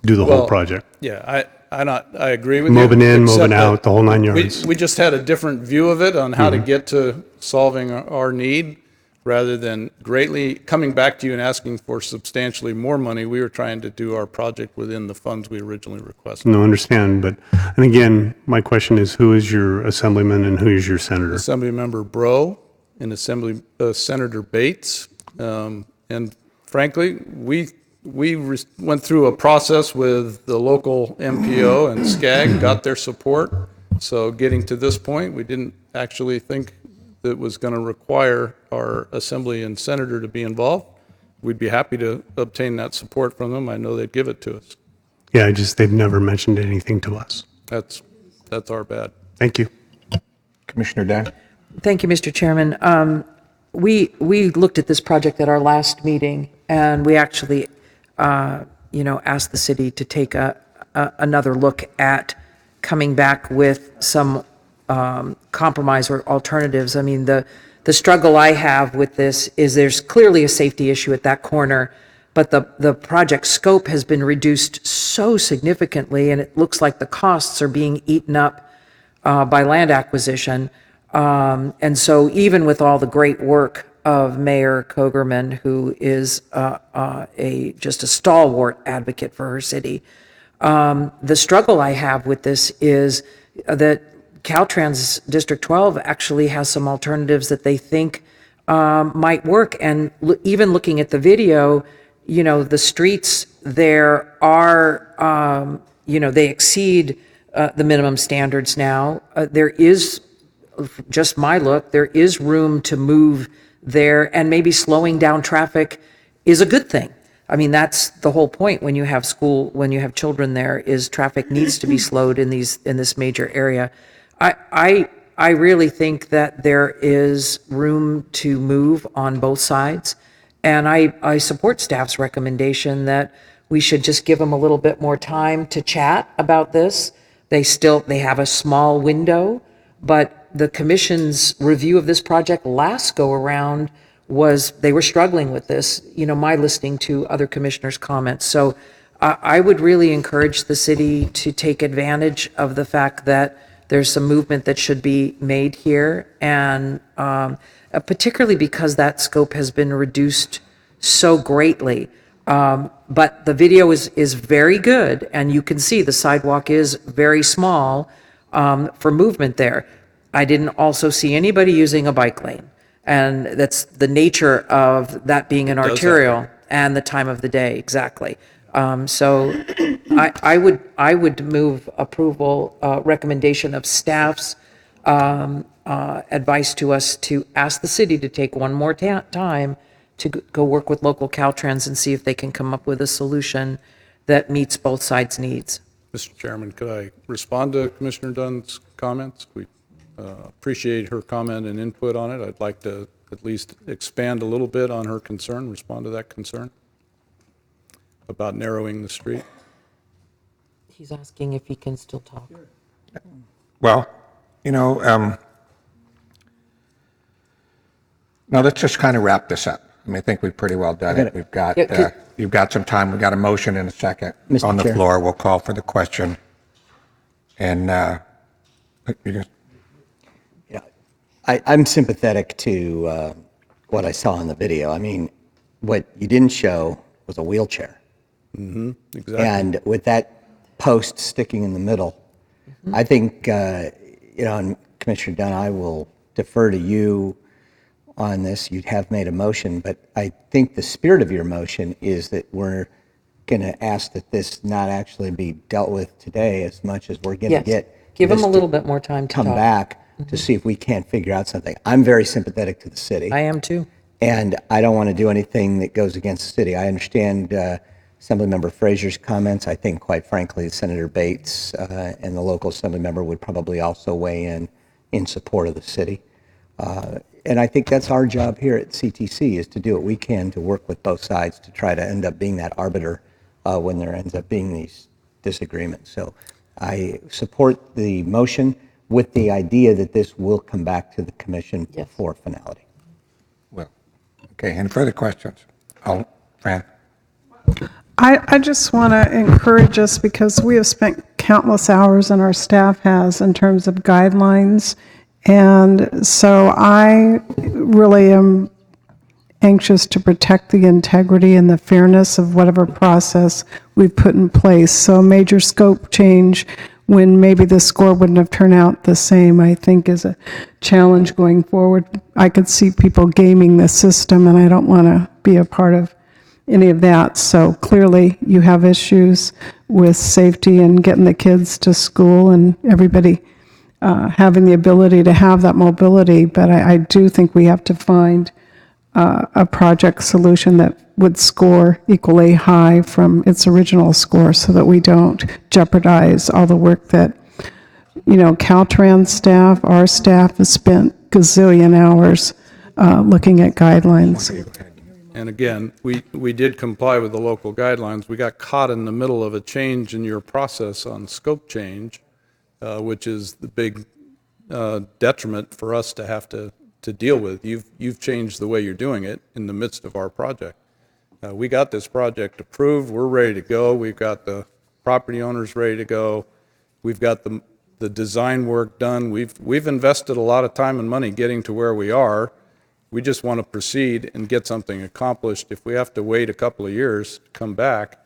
do the whole Well, project. Yeah, I agree with you. Moving in, except moving that out, the whole 9 we- yards. We just had a different view of it on how to Mhm. get to solving our need, rather than greatly coming back to you and asking for substantially more money. We were trying to do our project within the funds we originally requested. No, understand, but, and again, my question is, who is your assemblyman and who is your senator? Assemblymember Bro and Senator Bates. And frankly, we went through a process with the local MPO and SCAG, got their support. So getting to this point, we didn't actually think that was going to require our assembly and senator to be involved. We'd be happy to obtain that support from them. I know they'd give it to us. Yeah, they've never mentioned anything to us. That's our bad. Thank you. Commissioner Dunn? Thank you, Mr. Chairman. We looked at this project at our last meeting, and we actually, asked the city to take another look at coming back with some compromise or alternatives. I mean, the struggle I have with this is there's clearly a safety issue at that corner, but the project scope has been reduced so significantly, and it looks like the costs are being eaten up by land acquisition. And so even with all the great work of Mayor Kogerman, who is just a stalwart advocate for her city, the struggle I have with this is that Caltrans District 12 actually has some alternatives that they think might work. And even looking at the video, the streets there are, they exceed the minimum standards now. There is, just my look, there is room to move there, and maybe slowing down traffic is a good thing. I mean, that's the whole point when you have when you have children there, is traffic needs to be slowed in this major area. I really think that there is room to move on both sides, and I support staff's recommendation that we should just give them a little bit more time to chat about this. They have a small window, but the commission's review of this project last go around was they were struggling with this, my listening to other commissioners' comments. So I would really encourage the city to take advantage of the fact that there's some movement that should be made here, and particularly because that scope has been reduced so greatly. But the video is very good, and you can see the sidewalk is very small for movement there. I didn't also see anybody using a bike lane, and that's the nature of that being an arterial and the time of the day, exactly. So I would move approval, recommendation of staff's advice to us to ask the city to take one more time to go work with local Caltrans and see if they can come up with a solution that meets both sides' needs. Mr. Chairman, could I respond to Commissioner Dunn's comments? We appreciate her comment and input on it. I'd like to at least expand a little bit on her concern, respond to that concern about narrowing the street. He's asking if he can still talk. Well, now let's just kind of wrap this up. I mean, I think we've pretty well done it. We've got, you've got some time. We've got a motion and a second Mr. on the Chair. floor. We'll call for the question. And I'm sympathetic to what I saw in the video. I mean, what you didn't show was a wheelchair. Exactly. And with that post sticking in the middle, I think, and Commissioner Dunn, I will defer to you on this. You have made a motion, but I think the spirit of your motion is that we're going to ask that this not actually be dealt with today as much as we're going to Yes. get. Give them this a to little bit more time to come talk. back to see if we can't figure out something. I'm very sympathetic to the city. I am too. And I don't want to do anything that goes against the city. I understand Assemblymember Frazier's comments. I think, quite frankly, Senator Bates and the local assembly member would probably also weigh in support of the city. And I think that's our job here at CTC, is to do what we can to work with both sides to try to end up being that arbiter when there ends up being these disagreements. So I support the motion with the idea that this will come back to the commission for finality. Well, okay, any further questions? Oh, Fran? I just want to encourage us, because we have spent countless hours, and our staff has, in terms of guidelines. And so I really am anxious to protect the integrity and the fairness of whatever process we've put in place. So a major scope change, when maybe the score wouldn't have turned out the same, I think is a challenge going forward. I could see people gaming the system, and I don't want to be a part of any of that. So clearly you have issues with safety and getting the kids to school and everybody having the ability to have that mobility. But I do think we have to find a project solution that would score equally high from its original score, so that we don't jeopardize all the work that, Caltrans staff, our staff has spent gazillion hours looking at guidelines. And again, we did comply with the local guidelines. We got caught in the middle of a change in your process on scope change, which is the big detriment for us to have to deal with. You've changed the way you're doing it in the midst of our project. We got this project approved. We're ready to go. We've got the property owners ready to go. We've got the design work done. We've invested a lot of time and money getting to where we are. We just want to proceed and get something accomplished. If we have to wait a couple of years to come back,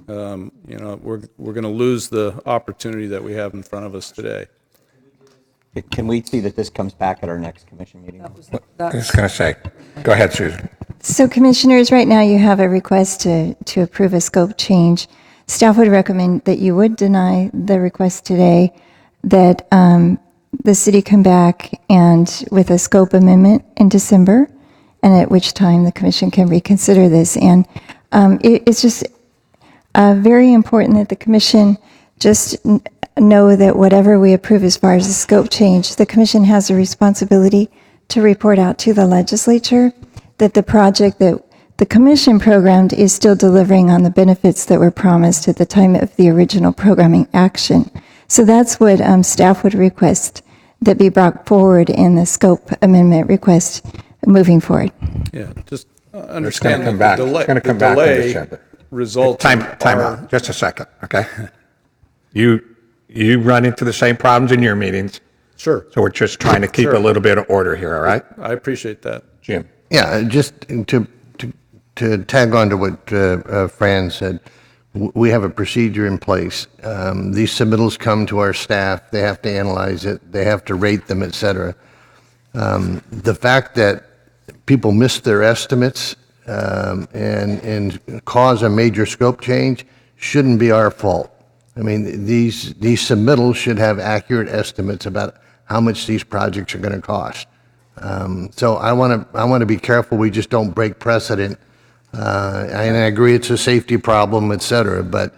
we're going to lose the opportunity that we have in front of us today. Can we see that this comes back at our next commission meeting? I was just going to say, go ahead, Susan. So Commissioners, right now you have a request to approve a scope change. Staff would recommend that you would deny the request today, that the city come back and with a scope amendment in December, and at which time the commission can reconsider this. And it's just very important that the commission just know that whatever we approve as far as the scope change, the commission has a responsibility to report out to the legislature that the project that the commission programmed is still delivering on the benefits that were promised at the time of the original programming action. So that's what staff would request that be brought forward in the scope amendment request moving forward. Yeah, just understand come back. the delay, It's gonna come the back in delay December. results. Time out, just a second, okay? You run into the same problems in your meetings. Sure. So we're just trying to keep Sure. a little bit of order here, all right? I appreciate that. Jim? Yeah, just to tag on to what Fran said, we have a procedure in place. These submittals come to our staff, they have to analyze it, they have to rate them, et cetera. The fact that people miss their estimates and cause a major scope change shouldn't be our fault. I mean, these submittals should have accurate estimates about how much these projects are going to cost. So I want to be careful we just don't break precedent. And I agree it's a safety problem, et cetera, but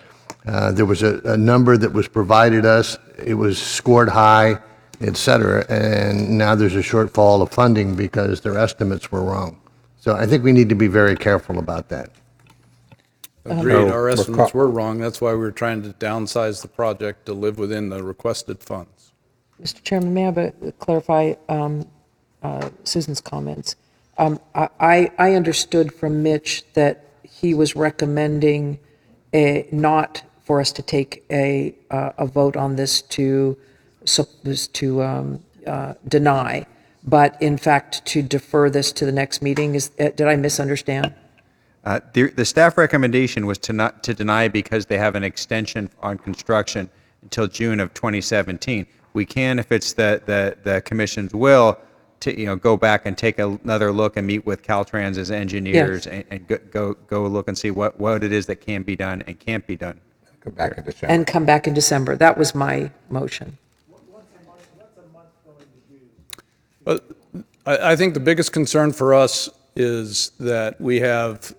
there was a number that was provided us. It was scored high, et cetera, and now there's a shortfall of funding because their estimates were wrong. So I think we need to be very careful about that. Agreed, our estimates were wrong. That's why we were trying to downsize the project to live within the requested funds. Mr. Chairman, may I clarify Susan's comments? I understood from Mitch that he was recommending not for us to take a vote on this to deny, but in fact to defer this to the next meeting. Did I misunderstand? The staff recommendation was to deny because they have an extension on construction until June of 2017. We can, if it's the commission's will, to go back and take another look and meet with Caltrans' engineers and go look and see what it is that can be done and can't be done. Come back in December. And come back in December. That was my motion. But I think the biggest concern for us is that we have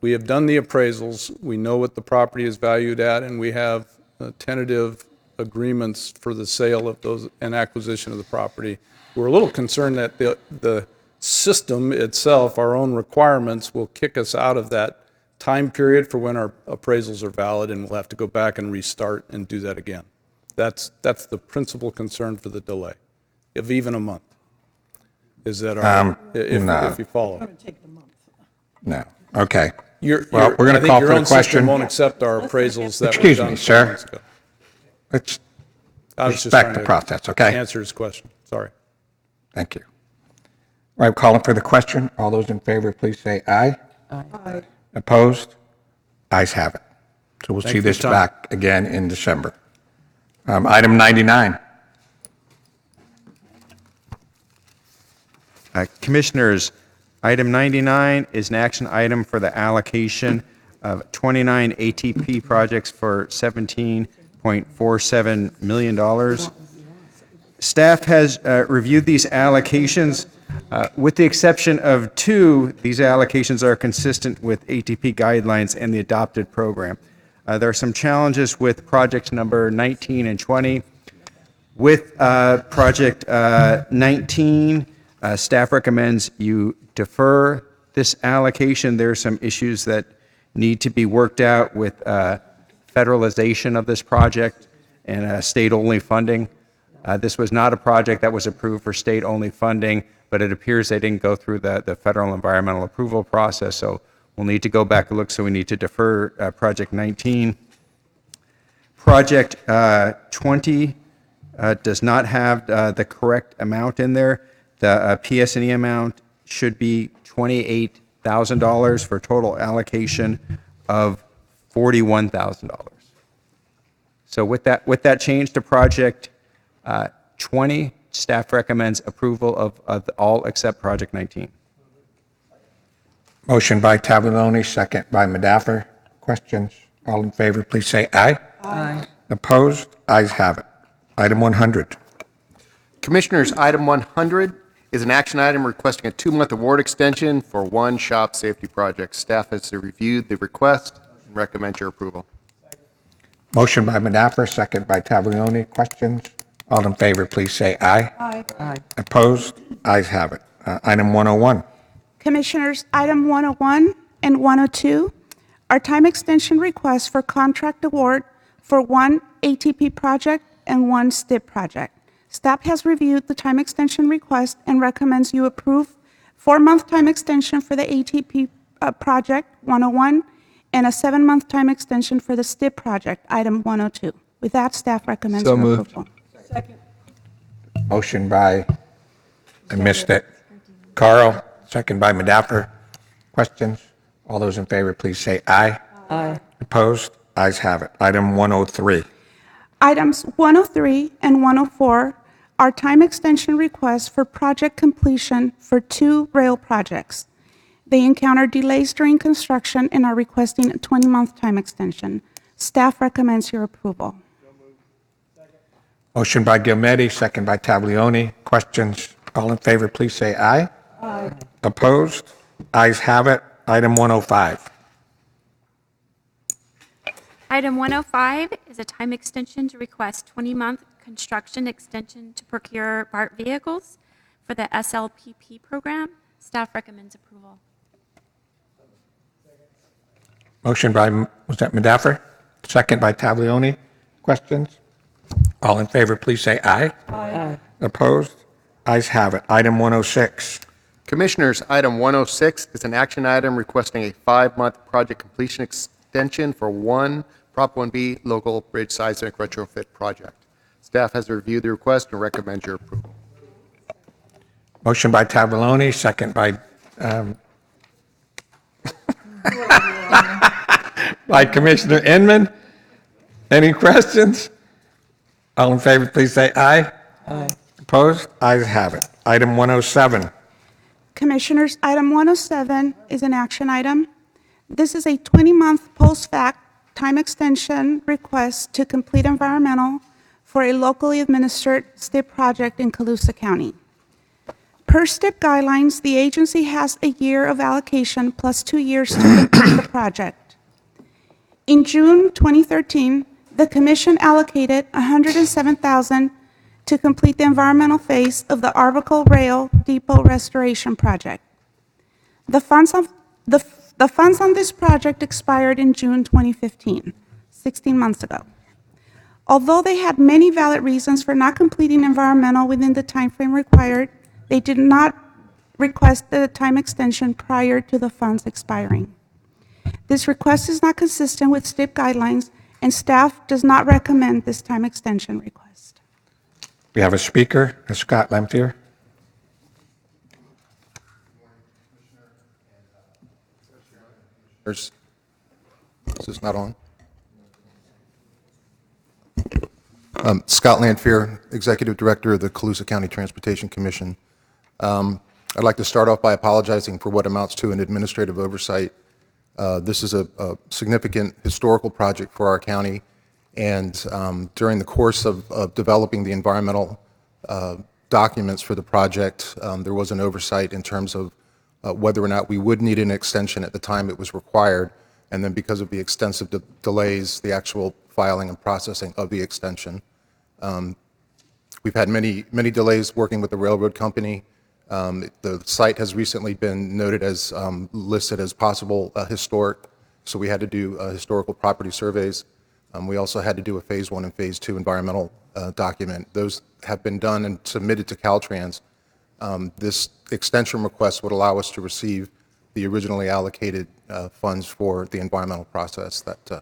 we have done the appraisals, we know what the property is valued at, and we have tentative agreements for the sale of those and acquisition of the property. We're a little concerned that the system itself, our own requirements, will kick us out of that time period for when our appraisals are valid, and we'll have to go back and restart and do that again. That's the principal concern for the delay, of even a month, is that our, if you follow. No. Okay. You're- Well, you're- we're going I to think call your for the own system question. won't accept our appraisals that were Excuse done me, 4 sir. months ago. Let's I was just respect trying the to process, okay? Answer his question, sorry. Thank you. All right, calling for the question. All those in favor, please say aye. Aye. Opposed? Ayes have it. So we'll Thank see you for your this time. back again in December. Item 99. Commissioners, item 99 is an action item for the allocation of 29 ATP projects for $17.47 million. Staff has reviewed these allocations. With the exception of 2, these allocations are consistent with ATP guidelines and the adopted program. There are some challenges with projects number 19 and 20. With project 19, staff recommends you defer this allocation. There are some issues that need to be worked out with federalization of this project and state-only funding. This was not a project that was approved for state-only funding, but it appears they didn't go through the federal environmental approval process, so we'll need to go back and look, so we need to defer project 19. Project 20 does not have the correct amount in there. The PS&E amount should be $28,000 for a total allocation of $41,000. So with that change to project 20, staff recommends approval of all except project 19. Motion by Tavoloni, second by Madaffer. Questions? All in favor, please say aye. Aye. Opposed? Ayes have it. Item 100. Commissioners, item 100 is an action item requesting a 2-month award extension for one shop safety project. Staff has reviewed the request and recommends your approval. Motion by Madaffer, second by Tavoloni. Questions? All in favor, please say aye. Aye. Aye. Opposed? Ayes have it. Item 101. Commissioners, item 101 and 102 are time extension requests for contract award for one ATP project and one STIP project. Staff has reviewed the time extension request and recommends you approve 4-month time extension for the ATP project 101 and a 7-month time extension for the STIP project, item 102. With that, staff recommends So your moved. approval. Motion by, I missed it, Carl, second by Madaffer. Questions? All those in favor, please say aye. Aye. Opposed? Ayes have it. Item 103. Items 103 and 104 are time extension requests for project completion for 2 rail projects. They encountered delays during construction and are requesting a 20-month time extension. Staff recommends your approval. Motion by Gilmetti, second by Taglioni. Questions? All in favor, please say aye. Aye. Opposed? Ayes have it. Item 105. Item 105 is a time extension to request 20-month construction extension to procure BART vehicles for the SLPP program. Staff recommends approval. Motion by, was that Madaffer? Second by Taglioni. Questions? All in favor, please say aye. Aye. Opposed? Ayes have it. Item 106. Commissioners, item 106 is an action item requesting a 5-month project completion extension for one Prop 1B local bridge seismic retrofit project. Staff has reviewed the request and recommends your approval. Motion by Taglioni, second by, by Commissioner Inman. Any questions? All in favor, please say aye. Aye. Opposed? Ayes have it. Item 107. Commissioners, item 107 is an action item. This is a 20-month post-fact time extension request to complete environmental for a locally administered STIP project in Colusa County. Per STIP guidelines, the agency has a year of allocation plus 2 years to complete the project. In June 2013, the commission allocated $107,000 to complete the environmental phase of the Arbuckle Rail Depot Restoration Project. The funds on this project expired in June 2015, 16 months ago. Although they had many valid reasons for not completing environmental within the timeframe required, they did not request the time extension prior to the funds expiring. This request is not consistent with STIP guidelines, and staff does not recommend this time extension request. We have a speaker, Scott Lemtier. Is this not on? Scott Lanfear, Executive Director of the Colusa County Transportation Commission. I'd like to start off by apologizing for what amounts to an administrative oversight. This is a significant historical project for our county, and during the course of developing the environmental documents for the project, there was an oversight in terms of whether or not we would need an extension at the time it was required, and then because of the extensive delays, the actual filing and processing of the extension. We've had many delays working with the railroad company. The site has recently been noted as listed as possible historic, so we had to do historical property surveys. We also had to do a Phase 1 and Phase 2 environmental document. Those have been done and submitted to Caltrans. This extension request would allow us to receive the originally allocated funds for the environmental process that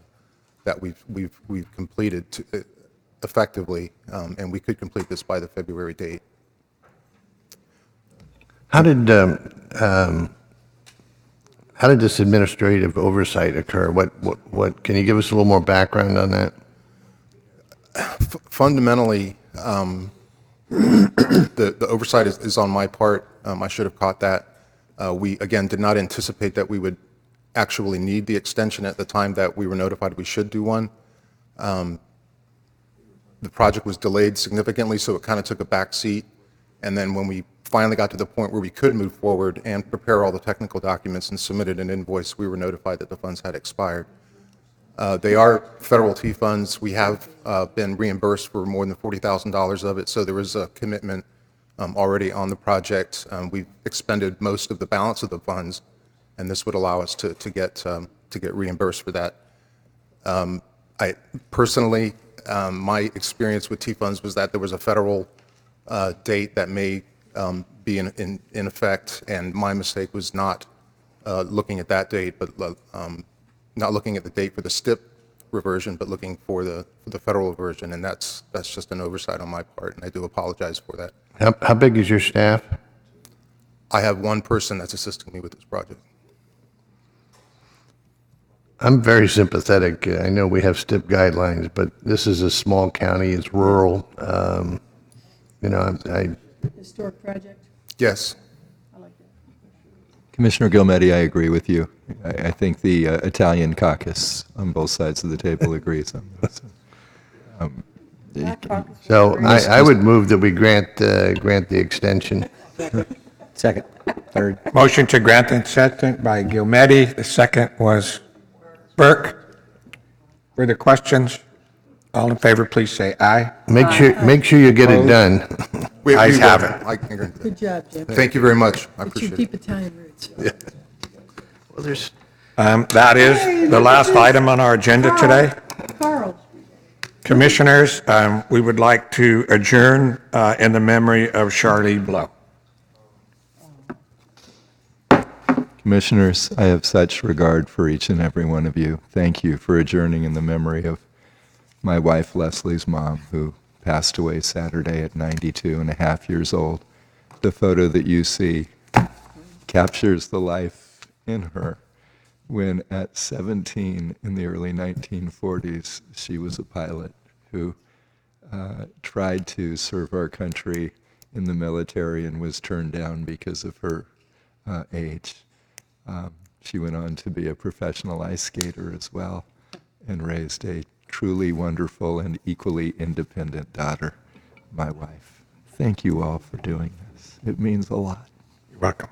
we've completed effectively, and we could complete this by the February date. How did this administrative oversight occur? What can you give us a little more background on that? Fundamentally, the oversight is on my part. I should have caught that. We, again, did not anticipate that we would actually need the extension at the time that we were notified we should do one. The project was delayed significantly, so it kind of took a back seat. And then when we finally got to the point where we could move forward and prepare all the technical documents and submitted an invoice, we were notified that the funds had expired. They are federal T funds. We have been reimbursed for more than $40,000 of it, so there is a commitment already on the project. We've expended most of the balance of the funds, and this would allow us to get reimbursed for that. I personally, my experience with T funds was that there was a federal date that may be in effect, and my mistake was not looking at that date, but not looking at the date for the STIP reversion, but looking for the federal version, and that's just an oversight on my part, and I do apologize for that. How big is your staff? I have one person that's assisting me with this project. I'm very sympathetic. I know we have STIP guidelines, but this is a small county. It's rural. Historic project? Yes. Commissioner Gilmetti, I agree with you. I think the Italian caucus on both sides of the table agrees on this. So I would move that we grant the extension. Second, third. Motion to grant the extension by Gilmetti. The second was Burke. Further questions? All in favor, please say aye. Make sure you get it done. Ayes have it. Good job, Jim. Thank you very much. I It's your appreciate deep it. Italian roots. Yeah. Well, there's That is the last item on our agenda today. Carl. Commissioners, we would like to adjourn in the memory of Charlie Blow. Commissioners, I have such regard for each and every one of you. Thank you for adjourning in the memory of my wife, Leslie's mom, who passed away Saturday at 92 and a half years old. The photo that you see captures the life in her when at 17 in the early 1940s, she was a pilot who tried to serve our country in the military and was turned down because of her age. She went on to be a professional ice skater as well and raised a truly wonderful and equally independent daughter, my wife. Thank you all for doing this. It means a lot. You're welcome.